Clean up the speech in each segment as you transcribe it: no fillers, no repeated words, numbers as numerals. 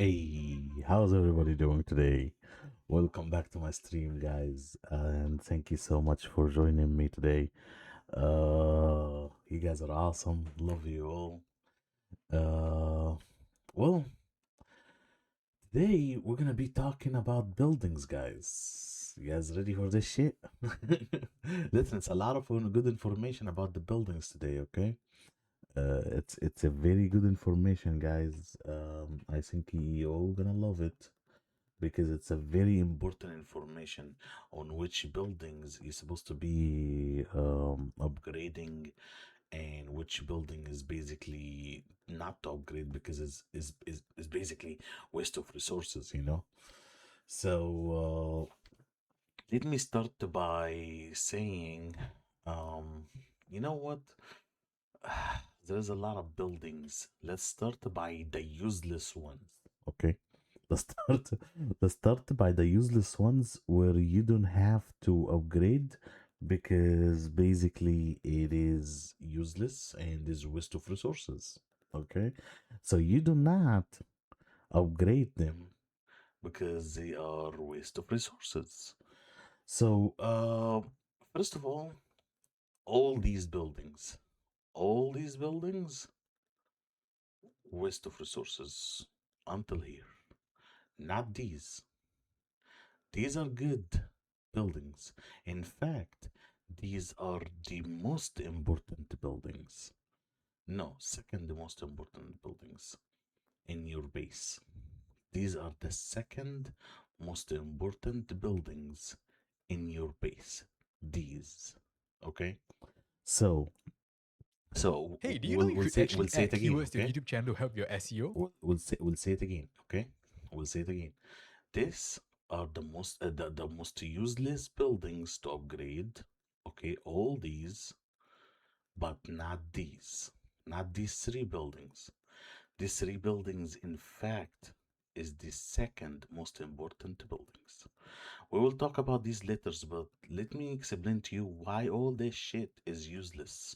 Hey, how's everybody doing today? Welcome back to my stream, guys, and thank you so much for joining me today. You guys are awesome. Love you all. Well, today we're gonna be talking about buildings, guys. You guys ready for this shit? Listen, it's a lot of good information about the buildings today. Okay, it's a very good information, guys. I think you all gonna love it, because it's a very important information on which buildings you're supposed to be upgrading, and which building is basically not to upgrade because is basically waste of resources, So let me start by saying, um, you know what? There's a lot of buildings. Let's start by the useless ones. Okay. Let's start let's start by the useless ones where you don't have to upgrade, because basically it is useless and is waste of resources. Okay. So you do not upgrade them because they are waste of resources. So first of all these buildings, all these buildings waste of resources until here. Not these. These are good buildings. In fact, these are the most important buildings. No, second most important buildings in your base. These are the second most important buildings in your base. These. Okay? So Hey, do you know we'll you we'll could say actually we'll say add it again, keywords to your okay? YouTube channel to help your SEO? We'll say it again, okay? We'll say it again. These are the most useless buildings to upgrade. Okay, all these, but not these. Not these three buildings. These three buildings, in fact, is the second most important buildings. We will talk about these letters, but let me explain to you why all this shit is useless.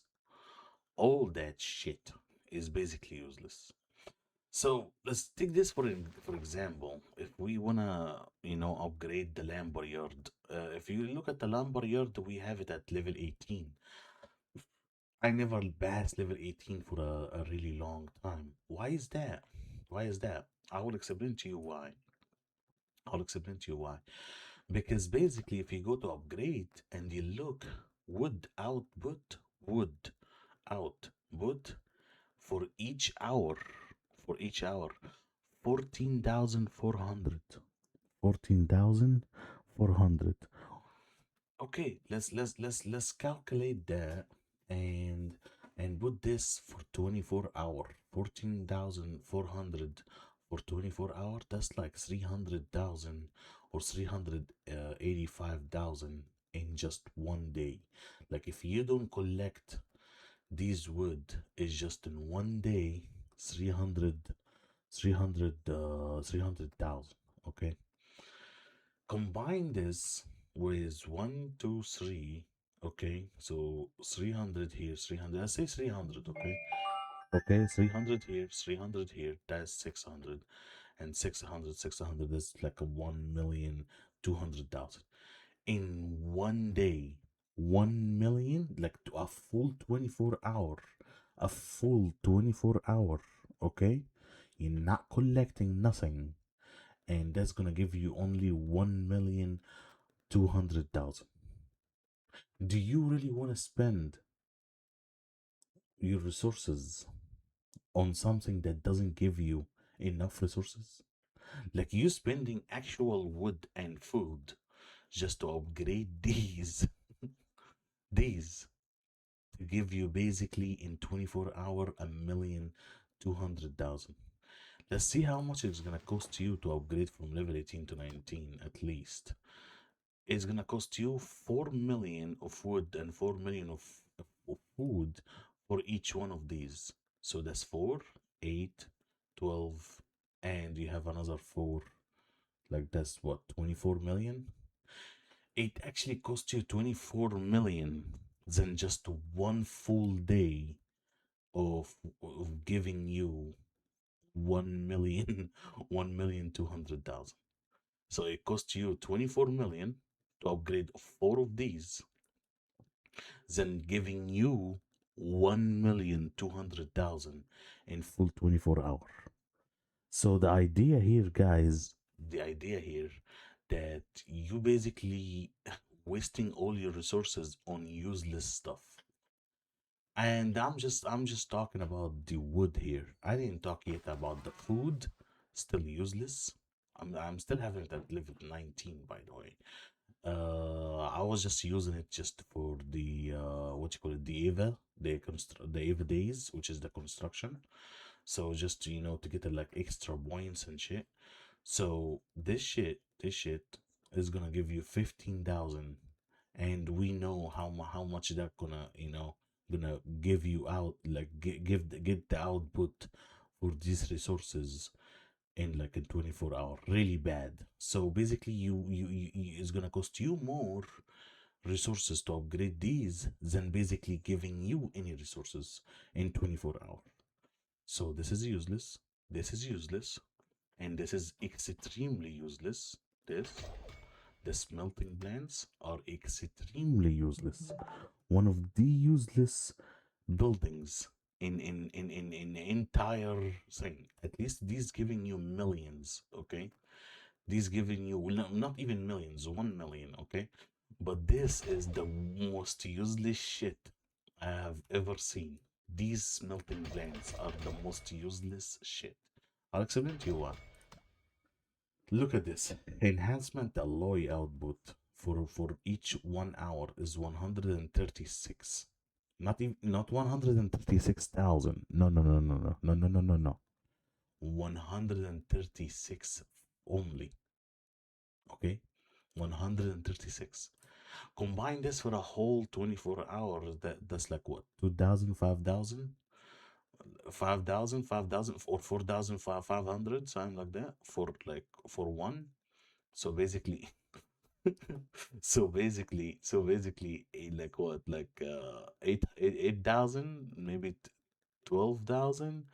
All that shit is basically useless. So let's take this for example. If we wanna, upgrade the lumber yard, if you look at the lumber yard, we have it at level 18. I never passed level 18 for a really long time. Why is that? Why is that? I will explain to you why. I'll explain to you why. Because basically, if you go to upgrade and you look wood output for each hour, for each hour, 14,400. 14,400. Okay, let's calculate that, and put this for 24 hour. 14,400 for 24 hour, that's like 300,000 or 385,000 in just one day. Like if you don't collect these wood, is just in one day 300, 300,000. Okay, combine this with one, two, three. Okay, so 300 here, 300. I say 300. Okay, okay, 300 here, 300 here. That's 600, and 600, 600 is like a 1,200,000 in one day. 1 million, like to a full 24 hour, a full 24 hour. Okay, you're not collecting nothing, and that's gonna give you only 1,200,000. Do you really want to spend your resources on something that doesn't give you enough resources? Like you spending actual wood and food just to upgrade these to give you basically in 24 hour 1,200,000. Let's see how much it's gonna cost you to upgrade from level 18 to 19 at least. It's gonna cost you 4 million of wood and 4 million of food for each one of these. So that's 4, 8, 12, and you have another 4. Like that's what, 24 million? It actually costs you 24 million than just one full day of giving you 1 million, 1,200,000. So it costs you 24 million to upgrade 4 of these, then giving you 1,200,000 in full 24 hour. So the idea here, guys, the idea here that you basically wasting all your resources on useless stuff. And I'm just talking about the wood here. I didn't talk yet about the food, still useless. I'm still having it at level 19, by the way. I was just using it just for the what you call it, the Eva, the Eva days, which is the construction. So just to, to get like extra points and shit. So this shit is gonna give you 15,000, and we know how much that gonna give you out, like get the output for these resources in like in 24 hour, really bad. So basically it's gonna cost you more resources to upgrade these than basically giving you any resources in 24 hour. So this is useless, this is useless, and this is extremely useless. The smelting plants are extremely useless. One of the useless buildings in the entire thing. At least these giving you millions, okay? These giving you, well, not even millions, 1 million, okay? But this is the most useless shit I have ever seen. These smelting plants are the most useless shit. I'll explain to you why. Look at this. Enhancement alloy output for each 1 hour is 136. Not 136,000. No, no, no, no, no, no, no, no, no, no. 136 only. Okay? 136. Combine this for a whole 24 hours. That's like what? 2,000, 5,000? 5,000, 5,000, or 4,500, something like that, for one. So basically, like what, like 8,000, maybe 12,000,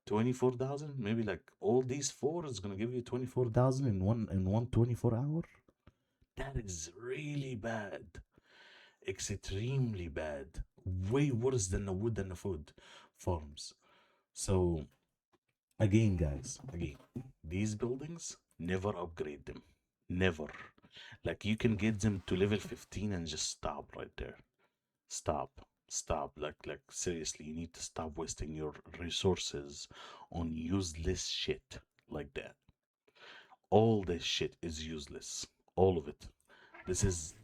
24,000, maybe like all these four is gonna give you 24,000 in one 24 hour. That is really bad, extremely bad, way worse than the wood and the food farms. So again, guys, these buildings, never upgrade them, never. Like you can get them to level 15 and just stop right there. Stop. Like seriously, you need to stop wasting your resources on useless shit like that. All this shit is useless. All of it. This is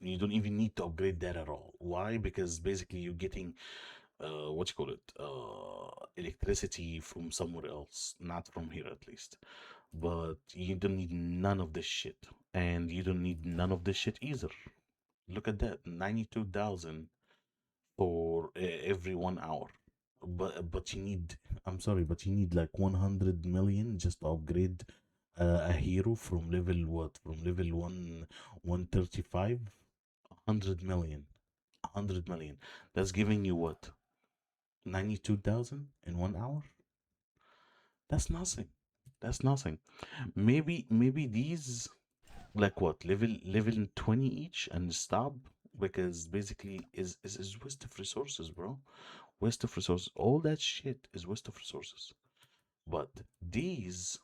you don't even need to upgrade that at all. Why? Because basically you're getting what you call it, electricity from somewhere else, not from here at least. But you don't need none of this shit, and you don't need none of this shit either. Look at that, 92,000 for every 1 hour. But you need, I'm sorry, but you need like 100 million just to upgrade a hero from level what? From level 135, 100 million. 100 million. That's giving you what? 92,000 in 1 hour? That's nothing. That's nothing. Maybe these, like what, level 20 each and stop, because basically is waste of resources, bro. Waste of resources. All that shit is waste of resources. But these,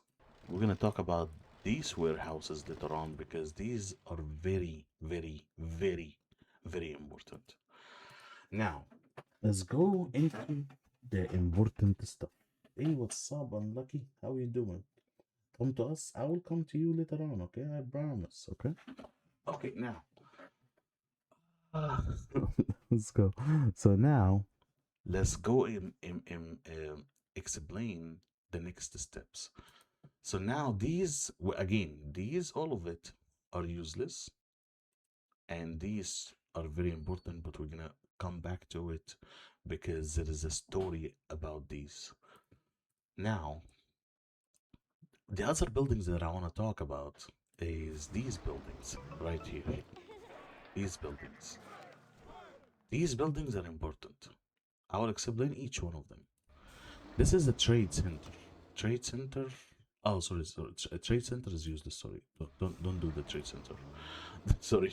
we're gonna talk about these warehouses later on, because these are very, very, very, very important. Now, let's go into the important stuff. Hey, what's up, Unlucky? How you doing? Come to us. I will come to you later on, okay? I promise, okay? Okay, now. Let's go. So now, let's go explain the next steps. So now these, again, these, all of it are useless. And these are very important, but we're gonna come back to it because there is a story about these. Now, the other buildings that I want to talk about is these buildings right here. These buildings. These buildings are important. I will explain each one of them. This is a trade center. trade center. Oh, sorry. Trade center is useless. Sorry, don't do the trade center. sorry.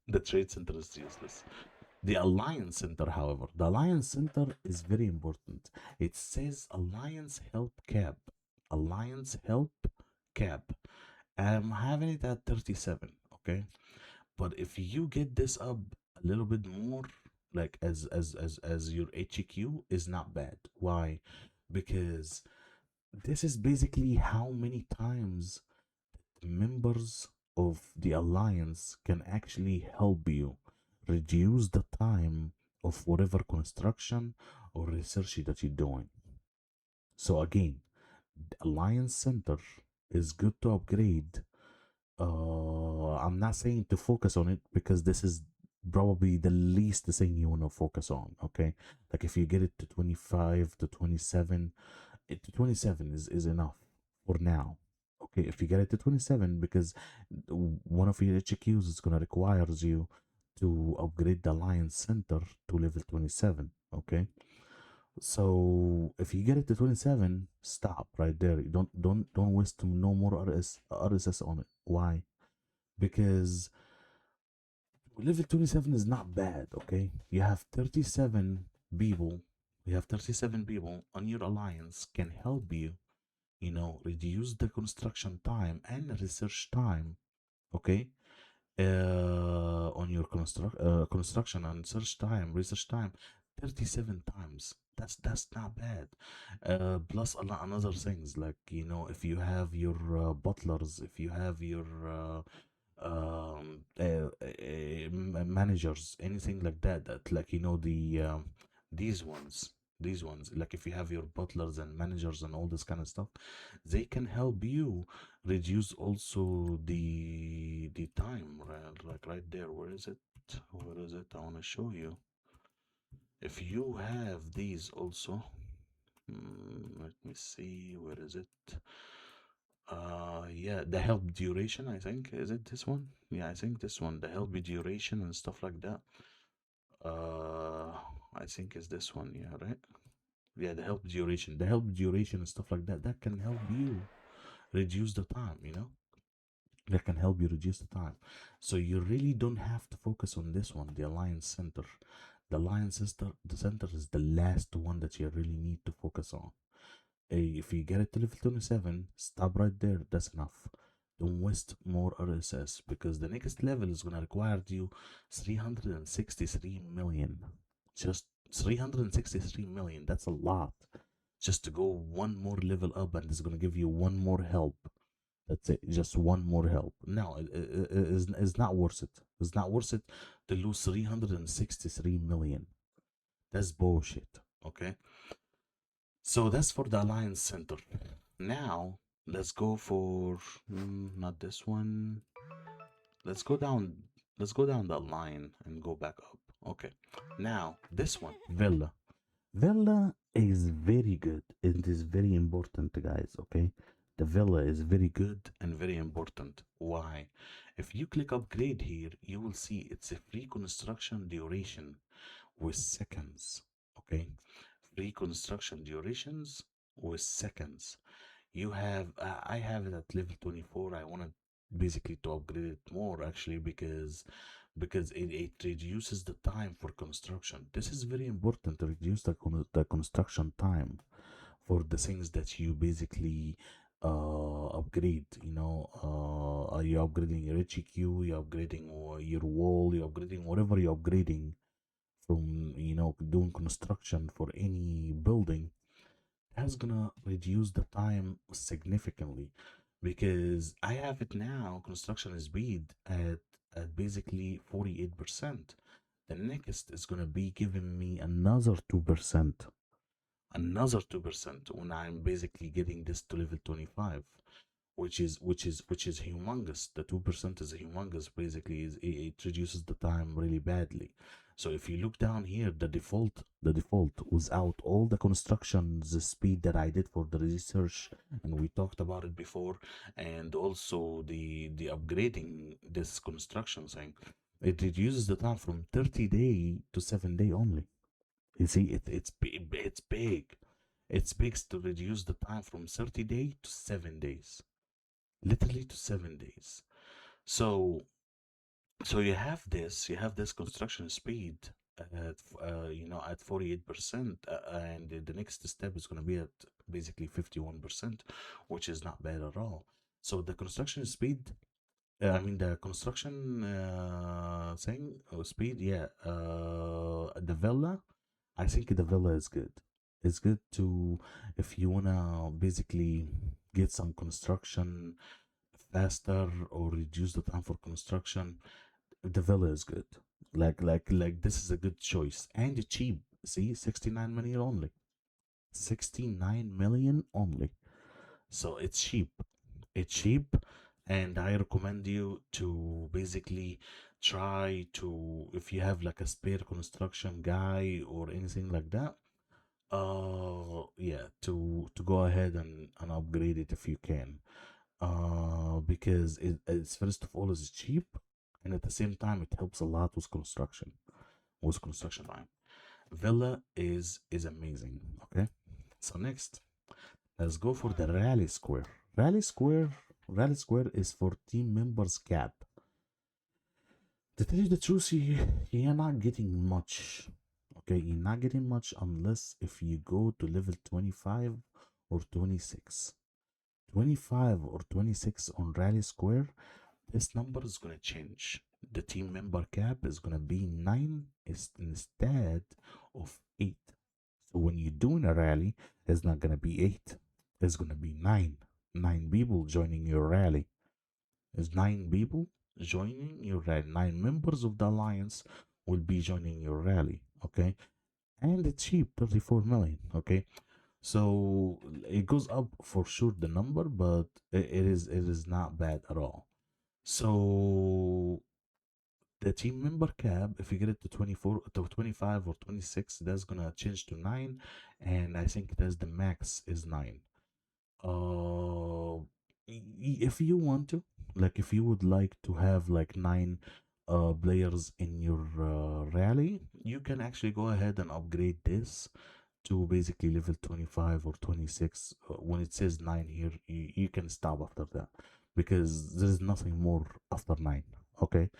The trade center is useless. The Alliance Center, however, the Alliance Center is very important. It says Alliance Help Cap. Alliance Help Cap. I'm having it at 37, okay? But if you get this up a little bit more, like as your HEQ is not bad. Why? Because this is basically how many times members of the alliance can actually help you reduce the time of whatever construction or research that you're doing. So again, the alliance center is good to upgrade. I'm not saying to focus on it because this is probably the least thing you want to focus on. Okay, like if you get it to 25 to 27, to 27 is enough for now. Okay, if you get it to 27, because one of your HQs is gonna requires you to upgrade the Alliance Center to level 27. Okay, so if you get it to 27, stop right there. You don't waste no more RSS on it. Why? Because level 27 is not bad. Okay, you have 37 people. We have 37 people on your alliance can help you, reduce the construction time and research time. Okay, on your construction and research time, 37 times. That's not bad. Plus a lot another things, like if you have your butlers, if you have your managers, anything like that, that like these ones these ones, like if you have your butlers and managers and all this kind of stuff, they can help you reduce also the time, right? Like right there. Where is it? I want to show you. If you have these also, let me see, where is it? Yeah, the help duration, I think. Is it this one? Yeah, I think this one, the help duration and stuff like that. uh I think is this one. Yeah, right. Yeah, the help duration and stuff like that, that can help you reduce the time, that can help you reduce the time. So you really don't have to focus on this one, the Alliance Center. The center is the last one that you really need to focus on. If you get it to level 27, stop right there. That's enough. Don't waste more RSS, because the next level is going to require you 363 million. Just 363 million. That's a lot. Just to go one more level up, and it's going to give you one more help. That's it. Just one more help. No, it's not worth it. It's not worth it to lose 363 million. That's bullshit. Okay. So that's for the Alliance Center. Now let's go for not this one. Let's go down. Let's go down the line and go back up. Okay. Now this one, Villa. Villa is very good. It is very important, guys. Okay. The villa is very good and very important. Why? If you click upgrade here, you will see it's a free construction duration with seconds. Okay. Free construction durations with seconds. You have I have it at level 24. I wanted basically to upgrade it more, actually, because it reduces the time for construction. This is very important, to reduce the construction time for the things that you basically upgrade. Are you upgrading your HEQ, you're upgrading your wall, you're upgrading whatever you're upgrading from doing construction for any building, that's gonna reduce the time significantly. Because I have it now, construction speed at basically 48%. The next is gonna be giving me another 2%, when I'm basically getting this to level 25, which is humongous. The 2% is humongous. Basically, it reduces the time really badly. So if you look down here, the default without all the constructions speed that I did for the research, and we talked about it before, and also the upgrading this construction thing, it reduces the time from 30 day to 7 day only. You see, it's big. It speaks to reduce the time from 30 days to 7 days, literally to 7 days. So you have this construction speed at at 48%, and the next step is going to be at basically 51%, which is not bad at all. So the construction speed, I mean the construction thing speed, yeah. The villa, I think the villa is good. It's good to, if you wanna basically get some construction faster or reduce the time for construction, the villa is good. Like this is a good choice and cheap. See, 69 million only. 69 million only. So it's cheap. It's cheap, and I recommend you to basically try to, if you have like a spare construction guy or anything like that, yeah, to go ahead and upgrade it if you can. Because it's first of all is cheap, and at the same time it helps a lot with construction time. Villa is amazing. Okay, so next, let's go for the rally square. Rally square is for team members cap. To tell you the truth, you're not getting much. Okay, you're not getting much unless if you go to level 25 or 26. 25 or 26 on Rally Square, this number is going to change. The team member cap is going to be 9 instead of 8. So when you're doing a rally, it's not going to be 8. It's going to be 9. 9 people joining your rally. It's 9 people joining your rally. 9 members of the alliance will be joining your rally. Okay. And it's cheap, 34 million. Okay. So it goes up for sure the number, but it is not bad at all. So the team member cap, if you get it to 24 to 25 or 26, that's gonna change to 9, and I think that's the max is 9. uh if you want to, like, if you would like to have like 9 players in your rally, you can actually go ahead and upgrade this to basically level 25 or 26. When it says 9 here, you can stop after that, because there's nothing more after 9. Okay,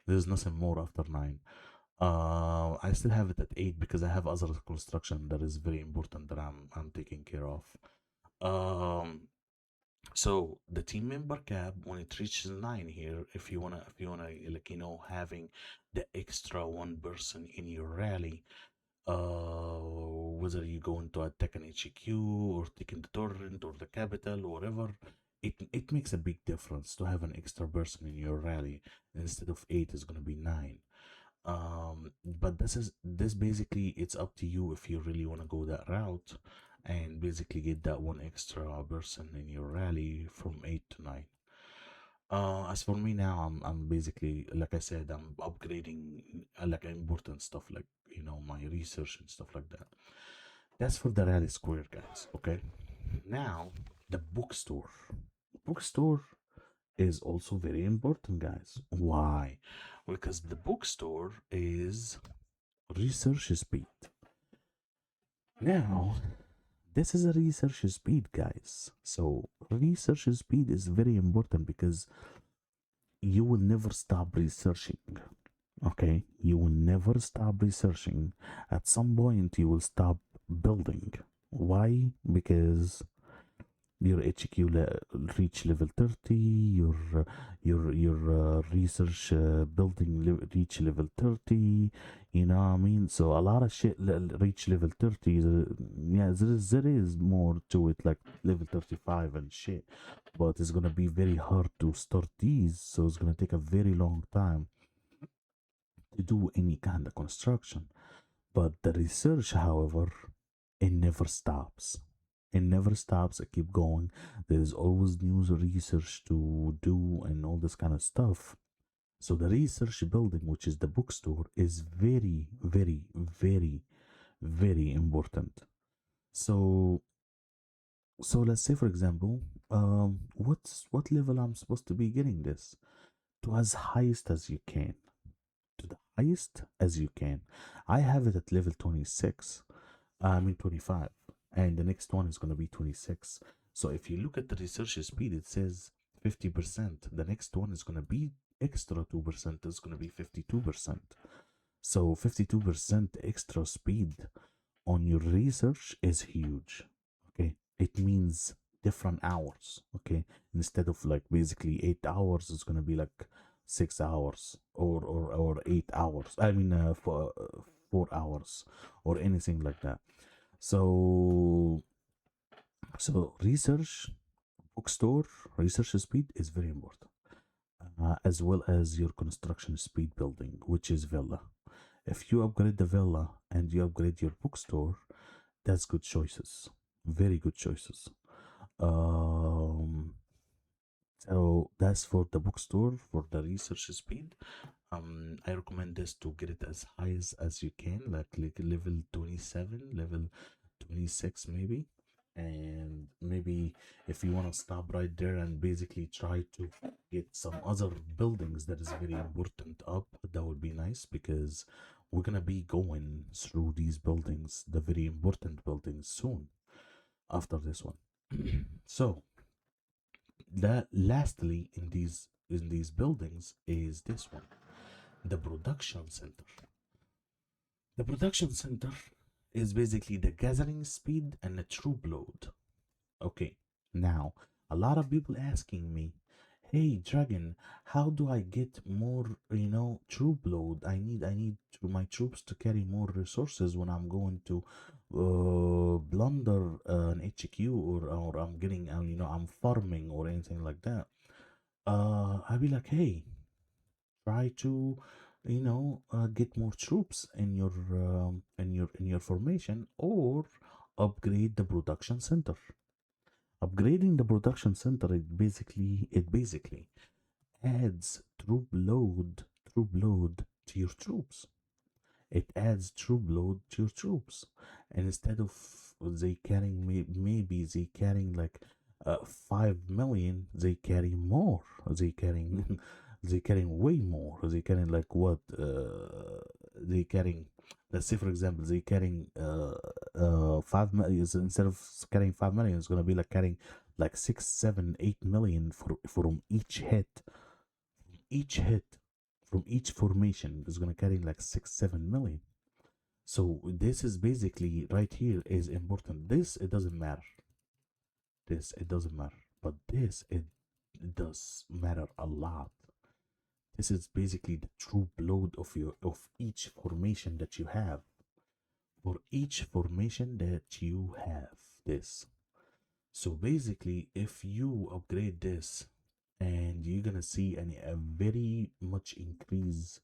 there's nothing more after 9. I still have it at 8 because I have other construction that is very important that I'm taking care of. So the team member cap, when it reaches 9 here, if you wanna like, having the extra one person in your rally, whether you go into attack an HQ or taking the torrent or the capital or whatever, it makes a big difference to have an extra person in your rally. Instead of 8 is gonna be 9. But this basically, it's up to you if you really want to go that route and basically get that one extra person in your rally from 8 to 9. As for me now, I'm basically, like I said, I'm upgrading like important stuff, like my research and stuff like that. That's for the rally square, guys. Okay, now the bookstore. Bookstore is also very important, guys. Why? Because the bookstore is research speed. Now, this is a research speed, guys. So research speed is very important because you will never stop researching. Okay, you will never stop researching. At some point, you will stop building. Why? Because your HQ reach level 30, your research building reach level 30. You know what I mean? So a lot of shit reach level 30. Yeah, there is more to it, like level 35 and shit, but it's gonna be very hard to start these, so it's gonna take a very long time to do any kind of construction. But the research, however, it never stops. It never stops. I keep going. There's always new research to do and all this kind of stuff. So the research building, which is the bookstore, is very, very, very, very important. So let's say, for example, what level I'm supposed to be getting this to, as highest as you can, to the highest as you can. I have it at level 26. I mean 25. and the next one is going to be 26. So if you look at the research speed, it says 50%. The next one is going to be extra 2%, it's going to be 52%. So 52% extra speed on your research is huge. Okay, it means different hours. Okay, instead of like basically 8 hours, it's going to be like 6 hours or 8 hours. I mean, for 4 hours or anything like that. So research bookstore research speed is very important, as well as your construction speed building, which is villa. If you upgrade the villa and you upgrade your bookstore, that's good choices, very good choices. um so that's for the bookstore. For the research speed, I recommend this to get it as high as you can, like level 27, level 26 maybe. And maybe if you want to stop right there and basically try to get some other buildings that is very important up, that would be nice, because we're gonna be going through these buildings, the very important buildings, soon after this one. So that lastly in these buildings is this one, the production center. The production center is basically the gathering speed and the troop load. Okay, now a lot of people asking me, hey Dragon, how do I get more, troop load? I need my troops to carry more resources when I'm going to blunder an HQ, or I'm getting I'm farming or anything like that. I'll be like, hey, try to get more troops in your in your formation, or upgrade the production center. Upgrading the production center, it basically adds troop load to your troops. It adds troop load to your troops, and instead of they carrying maybe they carrying like 5 million, they carry more. They carrying they carrying way more. They carrying like what? They carrying, let's say for example, they carrying 5 million. Instead of carrying 5 million, it's gonna be like carrying like 6, 7, 8 million from each hit from each formation is gonna carry like 6, 7 million. So this is basically right here is important. This it doesn't matter. This it doesn't matter, but this it does matter a lot. This is basically the true load of each formation that you have. For each formation that you have this. So basically, if you upgrade this, and you're gonna see a very much increase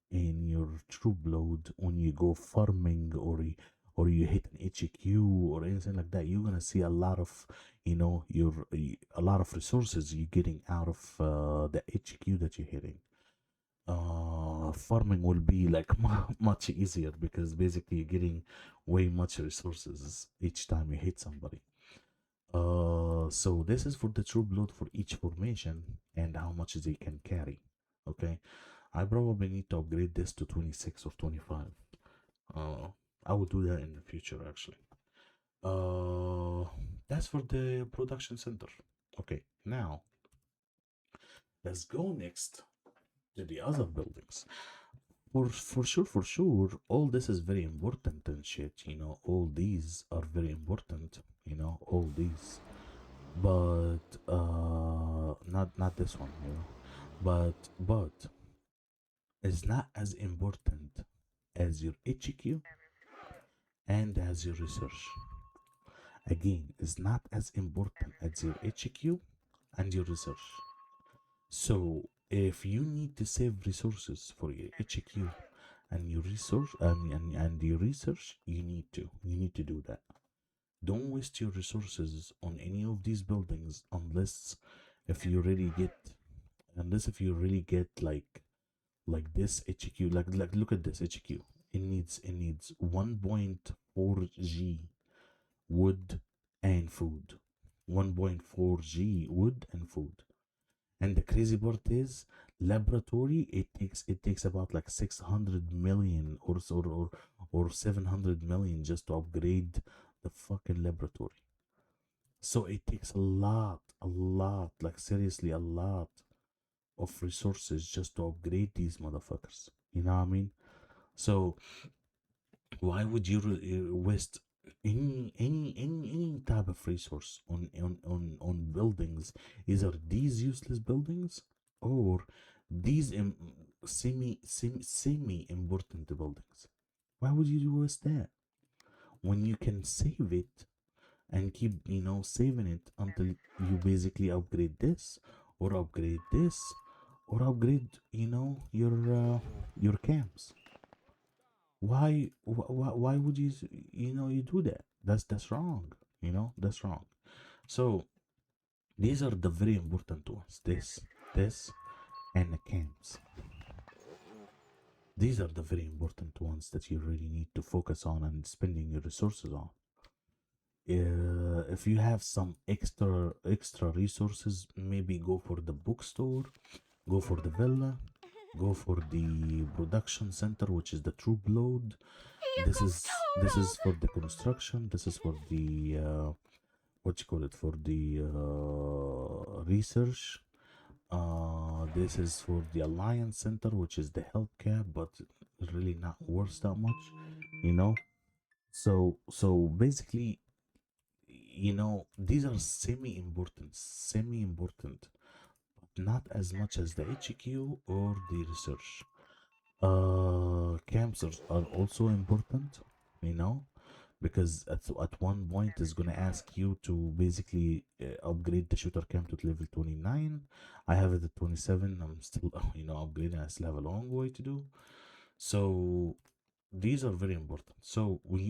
in your troop load when you go farming, or you hit an HQ or anything like that, you're gonna see a lot of a lot of resources you're getting out of the HQ that you're hitting. Farming will be like much easier, because basically you're getting way much resources each time you hit somebody. So this is for the troop load for each formation and how much they can carry. Okay, I probably need to upgrade this to 26 or 25. I will do that in the future actually. That's for the production center. Okay, now let's go next to the other buildings. For sure, all this is very important and shit. All these are very important. All these, but not this one. But it's not as important as your HQ and as your research. Again, it's not as important as your HQ and your research. So if you need to save resources for your HQ and your research, and your research, you need to do that. Don't waste your resources on any of these buildings if you really get unless if you really get like this HQ. Like look at this HQ. It needs 1.4 G wood and food. 1.4 G wood and food. And the crazy part is, laboratory, it takes about like 600 million or 700 million just to upgrade the fucking laboratory. So it takes a lot, like seriously, a lot of resources just to upgrade these motherfuckers. You know what I mean? So why would you waste any type of resource on buildings, either these useless buildings or these semi important buildings? Why would you waste that when you can save it and keep, saving it until you basically upgrade this or upgrade this or upgrade, your camps? Why would you you do that? That's wrong. That's wrong. So these are the very important ones, this and the camps. These are the very important ones that you really need to focus on and spending your resources on. If you have some extra resources, maybe go for the bookstore, go for the villa, go for the production center, which is the troop load. This is for the construction. This is for the what you call it, for the research. This is for the alliance center, which is the help cap, but really not worth that much, you know. So basically, these are semi important, but not as much as the HQ or the research. Camps are also important, you know, because at one point it's gonna ask you to basically upgrade the shooter camp to level 29. I have it at 27. I'm still upgrading. I still have a long way to do. So these are very important. So we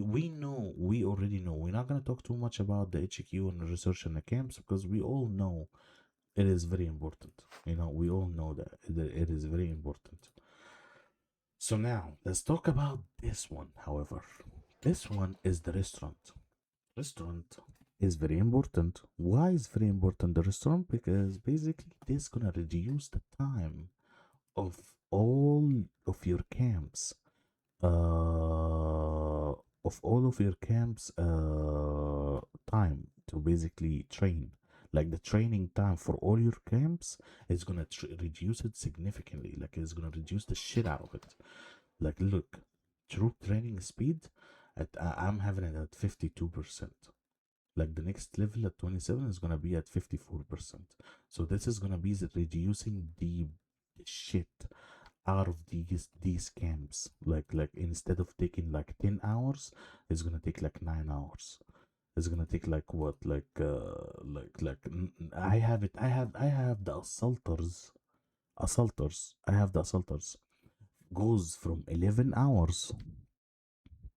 already know. We're not gonna talk too much about the HQ and the research and the camps because we all know it is very important. We all know that it is very important. So now let's talk about this one. However, this one is the restaurant. Restaurant is very important. Why is very important the restaurant? Because basically this gonna reduce the time of all of your camps. Of all of your camps time to basically train. Like the training time for all your camps is gonna reduce it significantly. Like it's gonna reduce the shit out of it. Like look, troop training speed I'm having it at 52%. Like the next level at 27 is gonna be at 54%. So this is gonna be reducing the shit out of these camps. Like instead of taking like 10 hours, it's gonna take like 9 hours. It's gonna take like what, I have it. I have the assaulters. I have the assaulters. Goes from 11 hours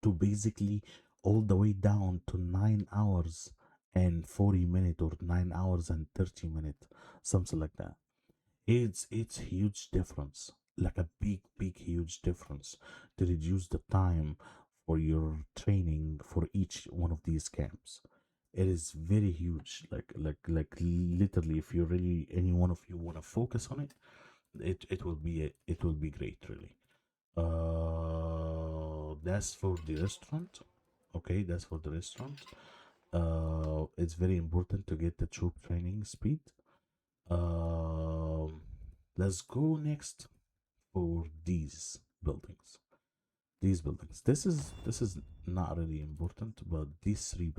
to basically all the way down to 9 hours and 40 minutes or 9 hours and 30 minutes, something like that. It's huge difference, like a big huge difference to reduce the time for your training for each one of these camps. It is very huge, like literally, if you really, any one of you want to focus on it, it will be great, really. That's for the restaurant. Okay, that's for the restaurant. It's very important to get the troop training speed. um let's go next for these buildings. This is not really important, but these three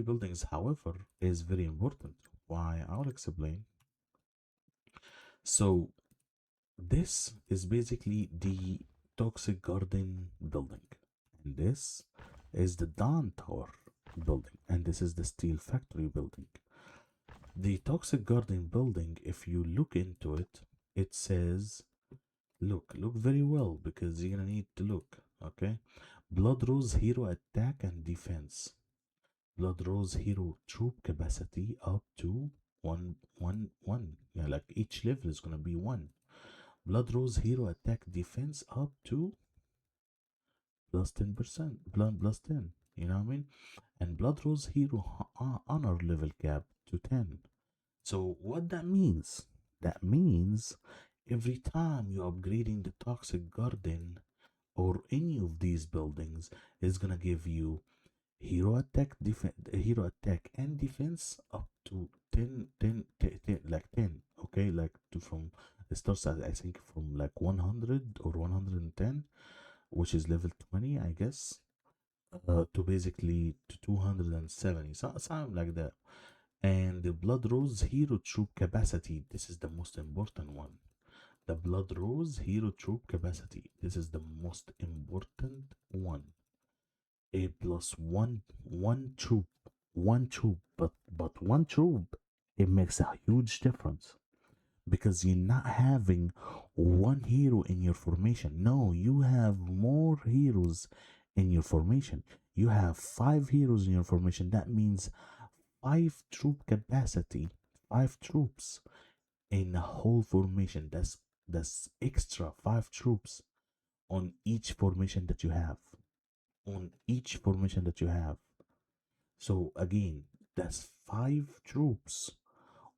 buildings, however, is very important. Why? I'll explain. So this is basically the Toxic Garden building, and this is the Dawn Tower building, and this is the Steel Factory building. The Toxic Garden building, if you look into it, it says, look very well, because you're gonna need to look, okay? Blood Rose Hero attack and defense. Blood Rose Hero troop capacity up to 1. Yeah, like each level is gonna be 1. Blood Rose Hero attack defense up to plus 10%, plus 10. You know what I mean? And Blood Rose Hero honor level cap to 10. So what that means? That means every time you're upgrading the Toxic Garden or any of these buildings, is gonna give you hero attack and defense up to 10, like 10. Okay, like from it starts at, I think, from like 100 or 110, which is level 20, I guess, to basically to 270, something like that. And the Blood Rose hero troop capacity, this is the most important one. The Blood Rose hero troop capacity, this is the most important one. A plus one troop, but one troop, it makes a huge difference, because you're not having one hero in your formation. No, you have more heroes in your formation. You have 5 heroes in your formation. That means 5 troop capacity, 5 troops in a whole formation. That's extra 5 troops on each formation that you have. On each formation that you have. So again, that's 5 troops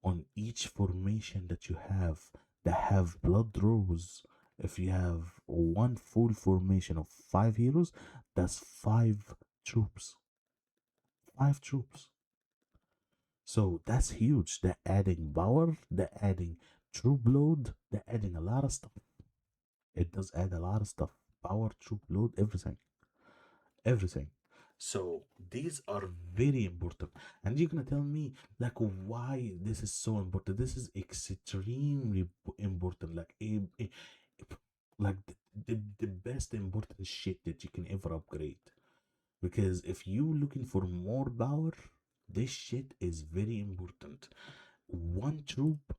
on each formation that you have that have Blood Rose. If you have one full formation of 5 heroes, that's 5 troops. 5 troops. So that's huge. They're adding power, they're adding troop load, they're adding a lot of stuff. It does add a lot of stuff. Power, troop load, everything. Everything. So these are very important. And you're gonna tell me like why this is so important. This is extremely important. Like the best important shit that you can ever upgrade. Because if you looking for more power, this shit is very important. One troop,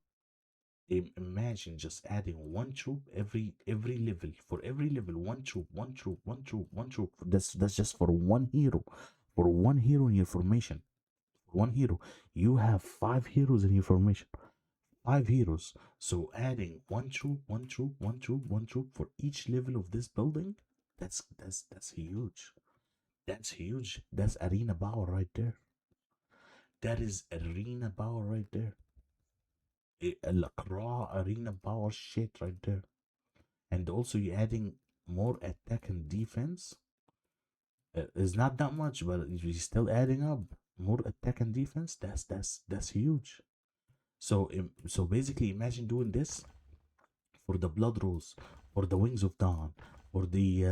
imagine just adding one troop every level. For every level, one troop, one troop, one troop, one troop. That's just for one hero. For one hero in your formation. One hero. You have 5 heroes in your formation. 5 heroes. So adding one troop, one troop, one troop, one troop for each level of this building, that's huge. That's huge. That's arena power right there. That is arena power right there. Like raw arena power shit right there. And also you're adding more attack and defense. It's not that much, but you're still adding up more attack and defense. That's huge. So basically, imagine doing this for the Blood Rose, for the Wings of Dawn, for the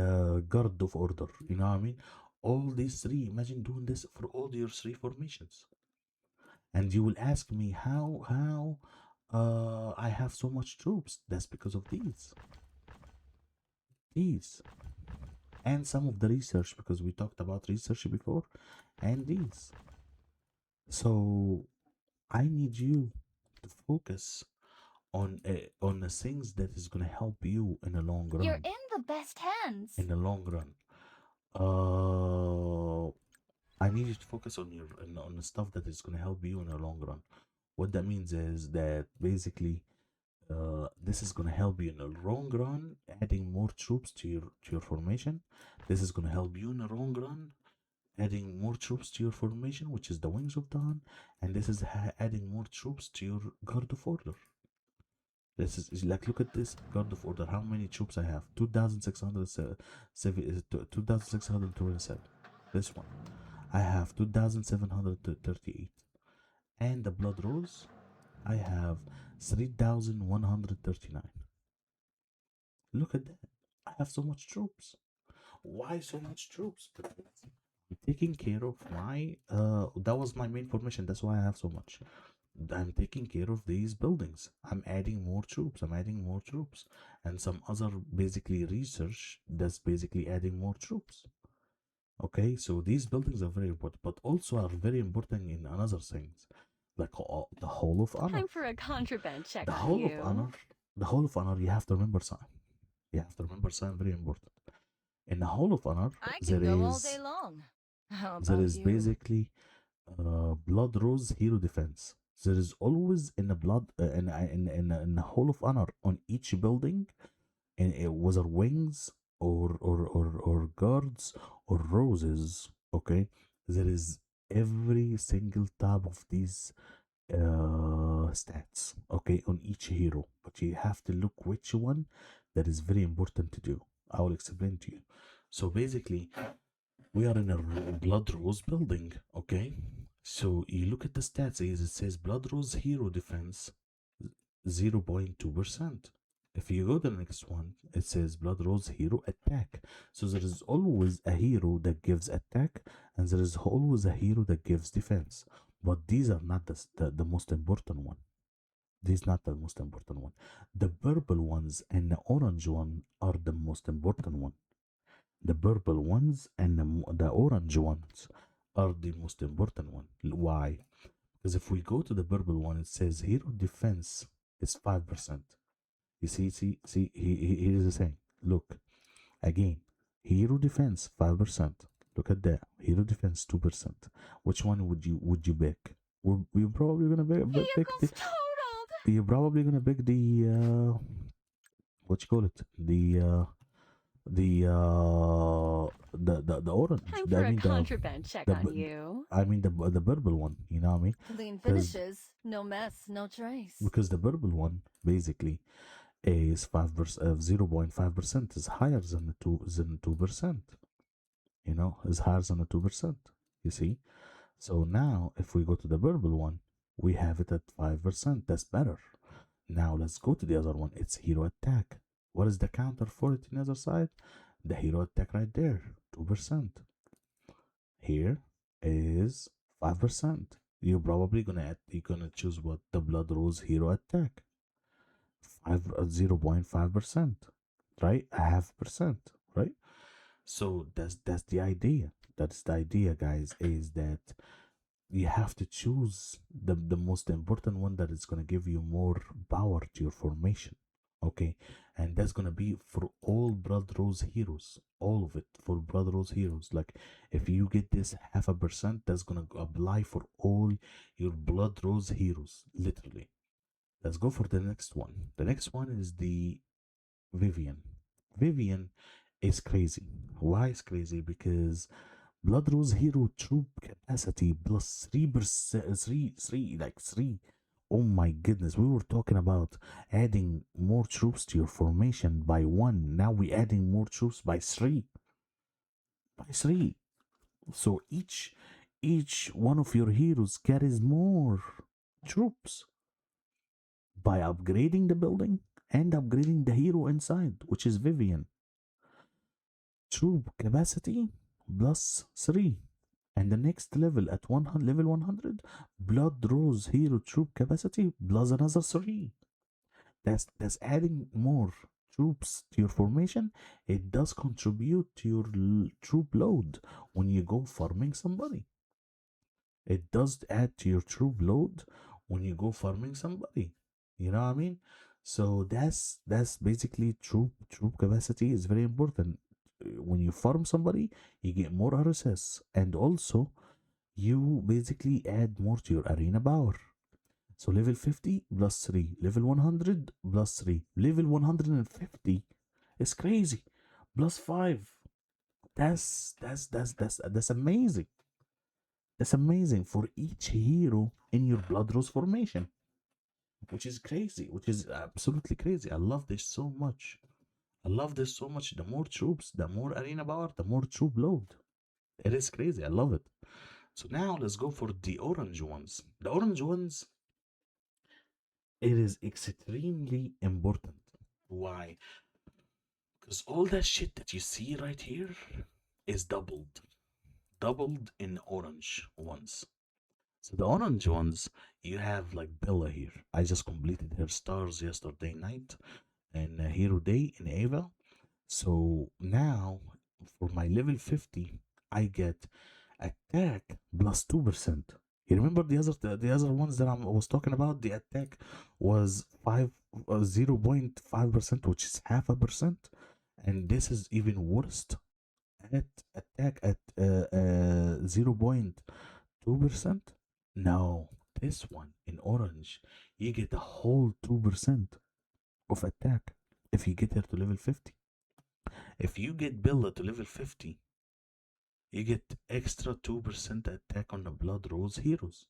Guard of Order. You know what I mean? All these three. Imagine doing this for all your 3 formations. And you will ask me how I have so much troops. That's because of these, and some of the research, because we talked about research before, and these. So I need you to focus on the things that is gonna help you in the long run. You're in the best hands. In the long run, I need you to focus on the stuff that is gonna help you in the long run. What that means is that basically, this is gonna help you in the long run, adding more troops to your formation. This is gonna help you in the long run, adding more troops to your formation, which is the Wings of Dawn, and this is adding more troops to your Guard of Order. This is like, look at this Guard of Order. How many troops I have? 2,627. This one, I have 2,738, and the Blood Rose, I have 3,139. Look at that. I have so much troops. Why so much troops? Because I'm taking care of my that was my main formation. That's why I have so much. I'm taking care of these buildings. I'm adding more troops. I'm adding more troops. And some other basically research that's basically adding more troops. Okay, so these buildings are very important, but also are very important in another things, like the Hall of Honor. Time for a contraband check. The Hall of Honor. The Hall of Honor. You have to remember something. You have to remember something very important. In the Hall of Honor, there is basically Blood Rose hero defense. There is always in the in the Hall of Honor on each building, and it was our wings or guards or roses. Okay, there is every single tab of these stats, okay, on each hero, but you have to look which one that is very important to do. I will explain to you. So basically, We are in a Blood Rose building, okay? So you look at the stats, it says Blood Rose hero defense 0.2%. If you go to the next one, it says Blood Rose hero attack. So there is always a hero that gives attack, and there is always a hero that gives defense. But these are not the most important one. This is not the most important one. The purple ones and the orange one are the most important one. The purple ones and the orange ones are the most important one. Why? Because if we go to the purple one, it says hero defense is 5%. You see, here's the thing. Look, again, hero defense 5%. Look at that. Hero defense 2%. Which one would you pick? We're probably gonna pick the. Vehicles totaled. You're probably gonna pick the what you call it? The orange. Time I for a mean contraband check the on bu- you. I mean the purple one. You know what I mean? Clean 'Cause- finishes, no mess, no trace. Because the purple one basically is 5%, 0.5% is higher than the 2%. You know, is higher than the 2%. You see? So now if we go to the purple one, we have it at 5%. That's better. Now let's go to the other one. It's hero attack. What is the counter for it on the other side? The hero attack right there, 2%. Here is 5%. You're probably gonna choose what? The Blood Rose hero attack. 0.5%, right? A half percent, right? So that's the idea. That's the idea, guys, is that you have to choose the most important one that is gonna give you more power to your formation. Okay, and that's gonna be for all Blood Rose heroes, all of it for Blood Rose heroes. Like if you get this 0.5%, that's gonna apply for all your Blood Rose heroes, literally. Let's go for the next one. The next one is the Vivian. Vivian is crazy. Why is crazy? Because Blood Rose hero troop capacity plus 3%, 3. Oh my goodness, we were talking about adding more troops to your formation by 1. Now we're adding more troops by 3. By 3. So each one of your heroes carries more troops by upgrading the building and upgrading the hero inside, which is Vivian. Troop capacity plus 3. And the next level at level 100, Blood Rose hero troop capacity plus another 3. That's adding more troops to your formation. It does contribute to your troop load when you go farming somebody. It does add to your troop load when you go farming somebody. You know what I mean? So that's basically troop capacity is very important. When you farm somebody, you get more RSS, and also you basically add more to your arena power. So level 50 plus 3, level 100 plus 3, level 150 is crazy. Plus 5. That's amazing. That's amazing for each hero in your Blood Rose formation, which is crazy, which is absolutely crazy. I love this so much. I love this so much. The more troops, the more arena power, the more troop load. It is crazy. I love it. So now let's go for the orange ones. The orange ones, it is extremely important. Why? Because all that shit that you see right here is doubled in orange ones. So the orange ones, you have like Bella here. I just completed her stars yesterday night and Hero Day in Ava. So now for my level 50, I get attack plus 2%. You remember the other ones that I was talking about? The attack was 0.5%, which is 0.5%, and this is even worse. At attack at 0.2%. No, this one in orange, you get a whole 2% of attack if you get her to level 50. If you get Bella to level 50, you get extra 2% attack on the Blood Rose heroes,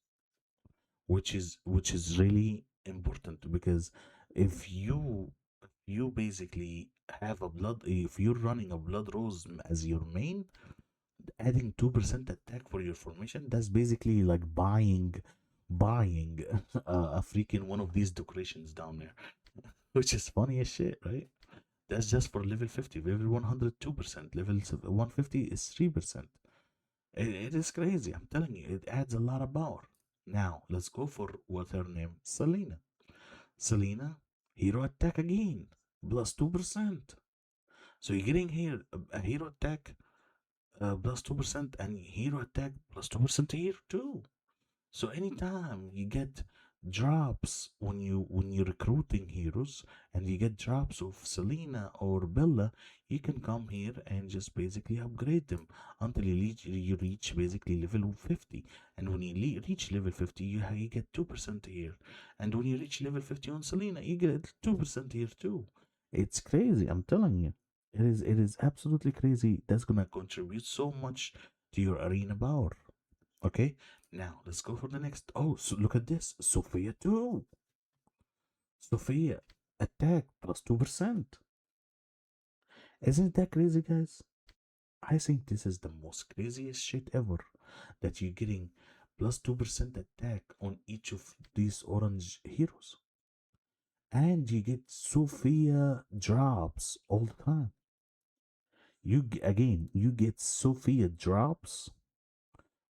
which is really important, because if you basically have if you're running a Blood Rose as your main, adding 2% attack for your formation, that's basically like buying a freaking one of these decorations down there, which is funny as shit, right? That's just for level 50. Level 100, 2%. Level 150 is 3%. It is crazy. I'm telling you, it adds a lot of power. Now, let's go for what's her name? Selena. Selena, hero attack again, plus 2%. So you're getting here a hero attack plus 2% and hero attack plus 2% here too. So anytime you get drops when you're recruiting heroes and you get drops of Selena or Bella, you can come here and just basically upgrade them until you reach basically level 50. And when you reach level 50, you get 2% here. And when you reach level 50 on Selena, you get 2% here too. It's crazy, I'm telling you. It is absolutely crazy. That's gonna contribute so much to your arena power. Okay, now let's go for the next. Oh, so look at this. Sophia too. Sophia attack plus 2%. Isn't that crazy, guys? I think this is the most craziest shit ever. That you're getting plus 2% attack on each of these orange heroes. And you get Sophia drops all the time. You get Sophia drops,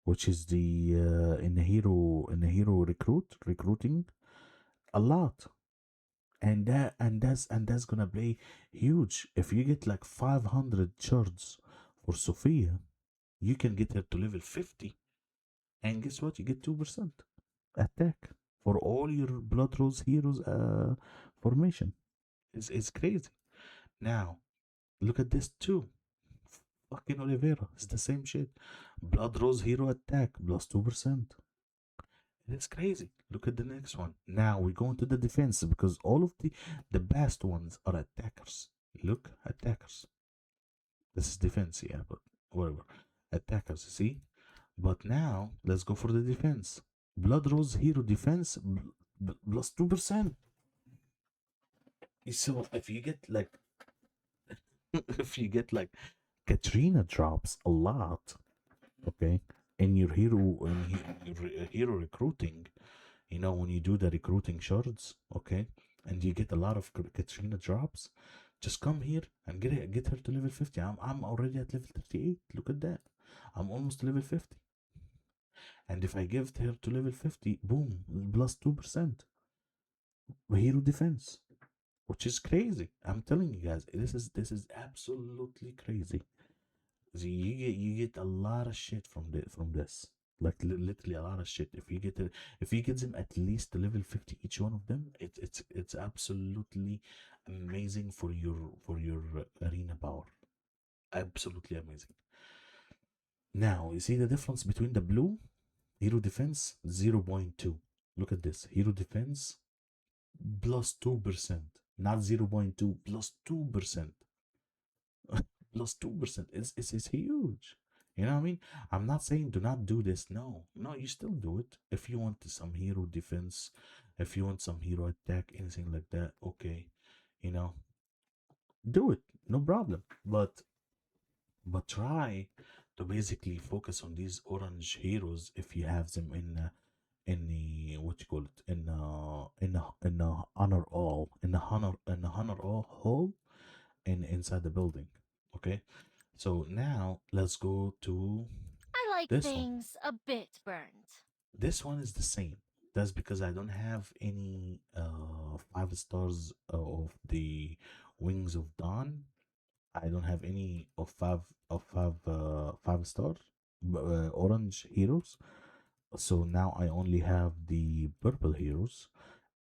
which is the in the hero recruiting a lot, and that's gonna play huge. If you get like 500 shards for Sophia, you can get her to level 50, and guess what? You get 2% attack for all your Blood Rose heroes formation. It's crazy. Now look at this too. Fucking Oliveira, it's the same shit. Blood Rose hero attack plus 2%. It's crazy. Look at the next one. Now we go into the defense because all of the best ones are attackers. Look, attackers. This is defense, yeah, but whatever. Attackers, see? But now let's go for the defense. Blood Rose hero defense plus 2%. So if you get like if you get like Katrina drops a lot, okay, in your hero recruiting, when you do the recruiting shards, okay, and you get a lot of Katrina drops, just come here and get her to level 50. I'm already at level 38. Look at that. I'm almost level 50. And if I give her to level 50, boom, plus 2% hero defense, which is crazy. I'm telling you guys, this is absolutely crazy. So you get a lot of shit from this, like literally a lot of shit. If you get them at least to level 50 each one of them, it's absolutely amazing for your arena power. Absolutely amazing. Now you see the difference between the blue hero defense 0.2. Look at this hero defense plus 2%, not 0.2 plus 2%. Plus 2%. It's huge. You know what I mean? I'm not saying do not do this. No, you still do it. If you want some hero defense, if you want some hero attack, anything like that, okay, do it. No problem. But try to basically focus on these orange heroes if you have them in the what you call it in the honor all hall inside the building. Okay, so now let's go to I like this one. things a bit burnt. This one is the same. That's because I don't have any 5 stars of the Wings of Dawn. I don't have any of 5 star orange heroes. So now I only have the purple heroes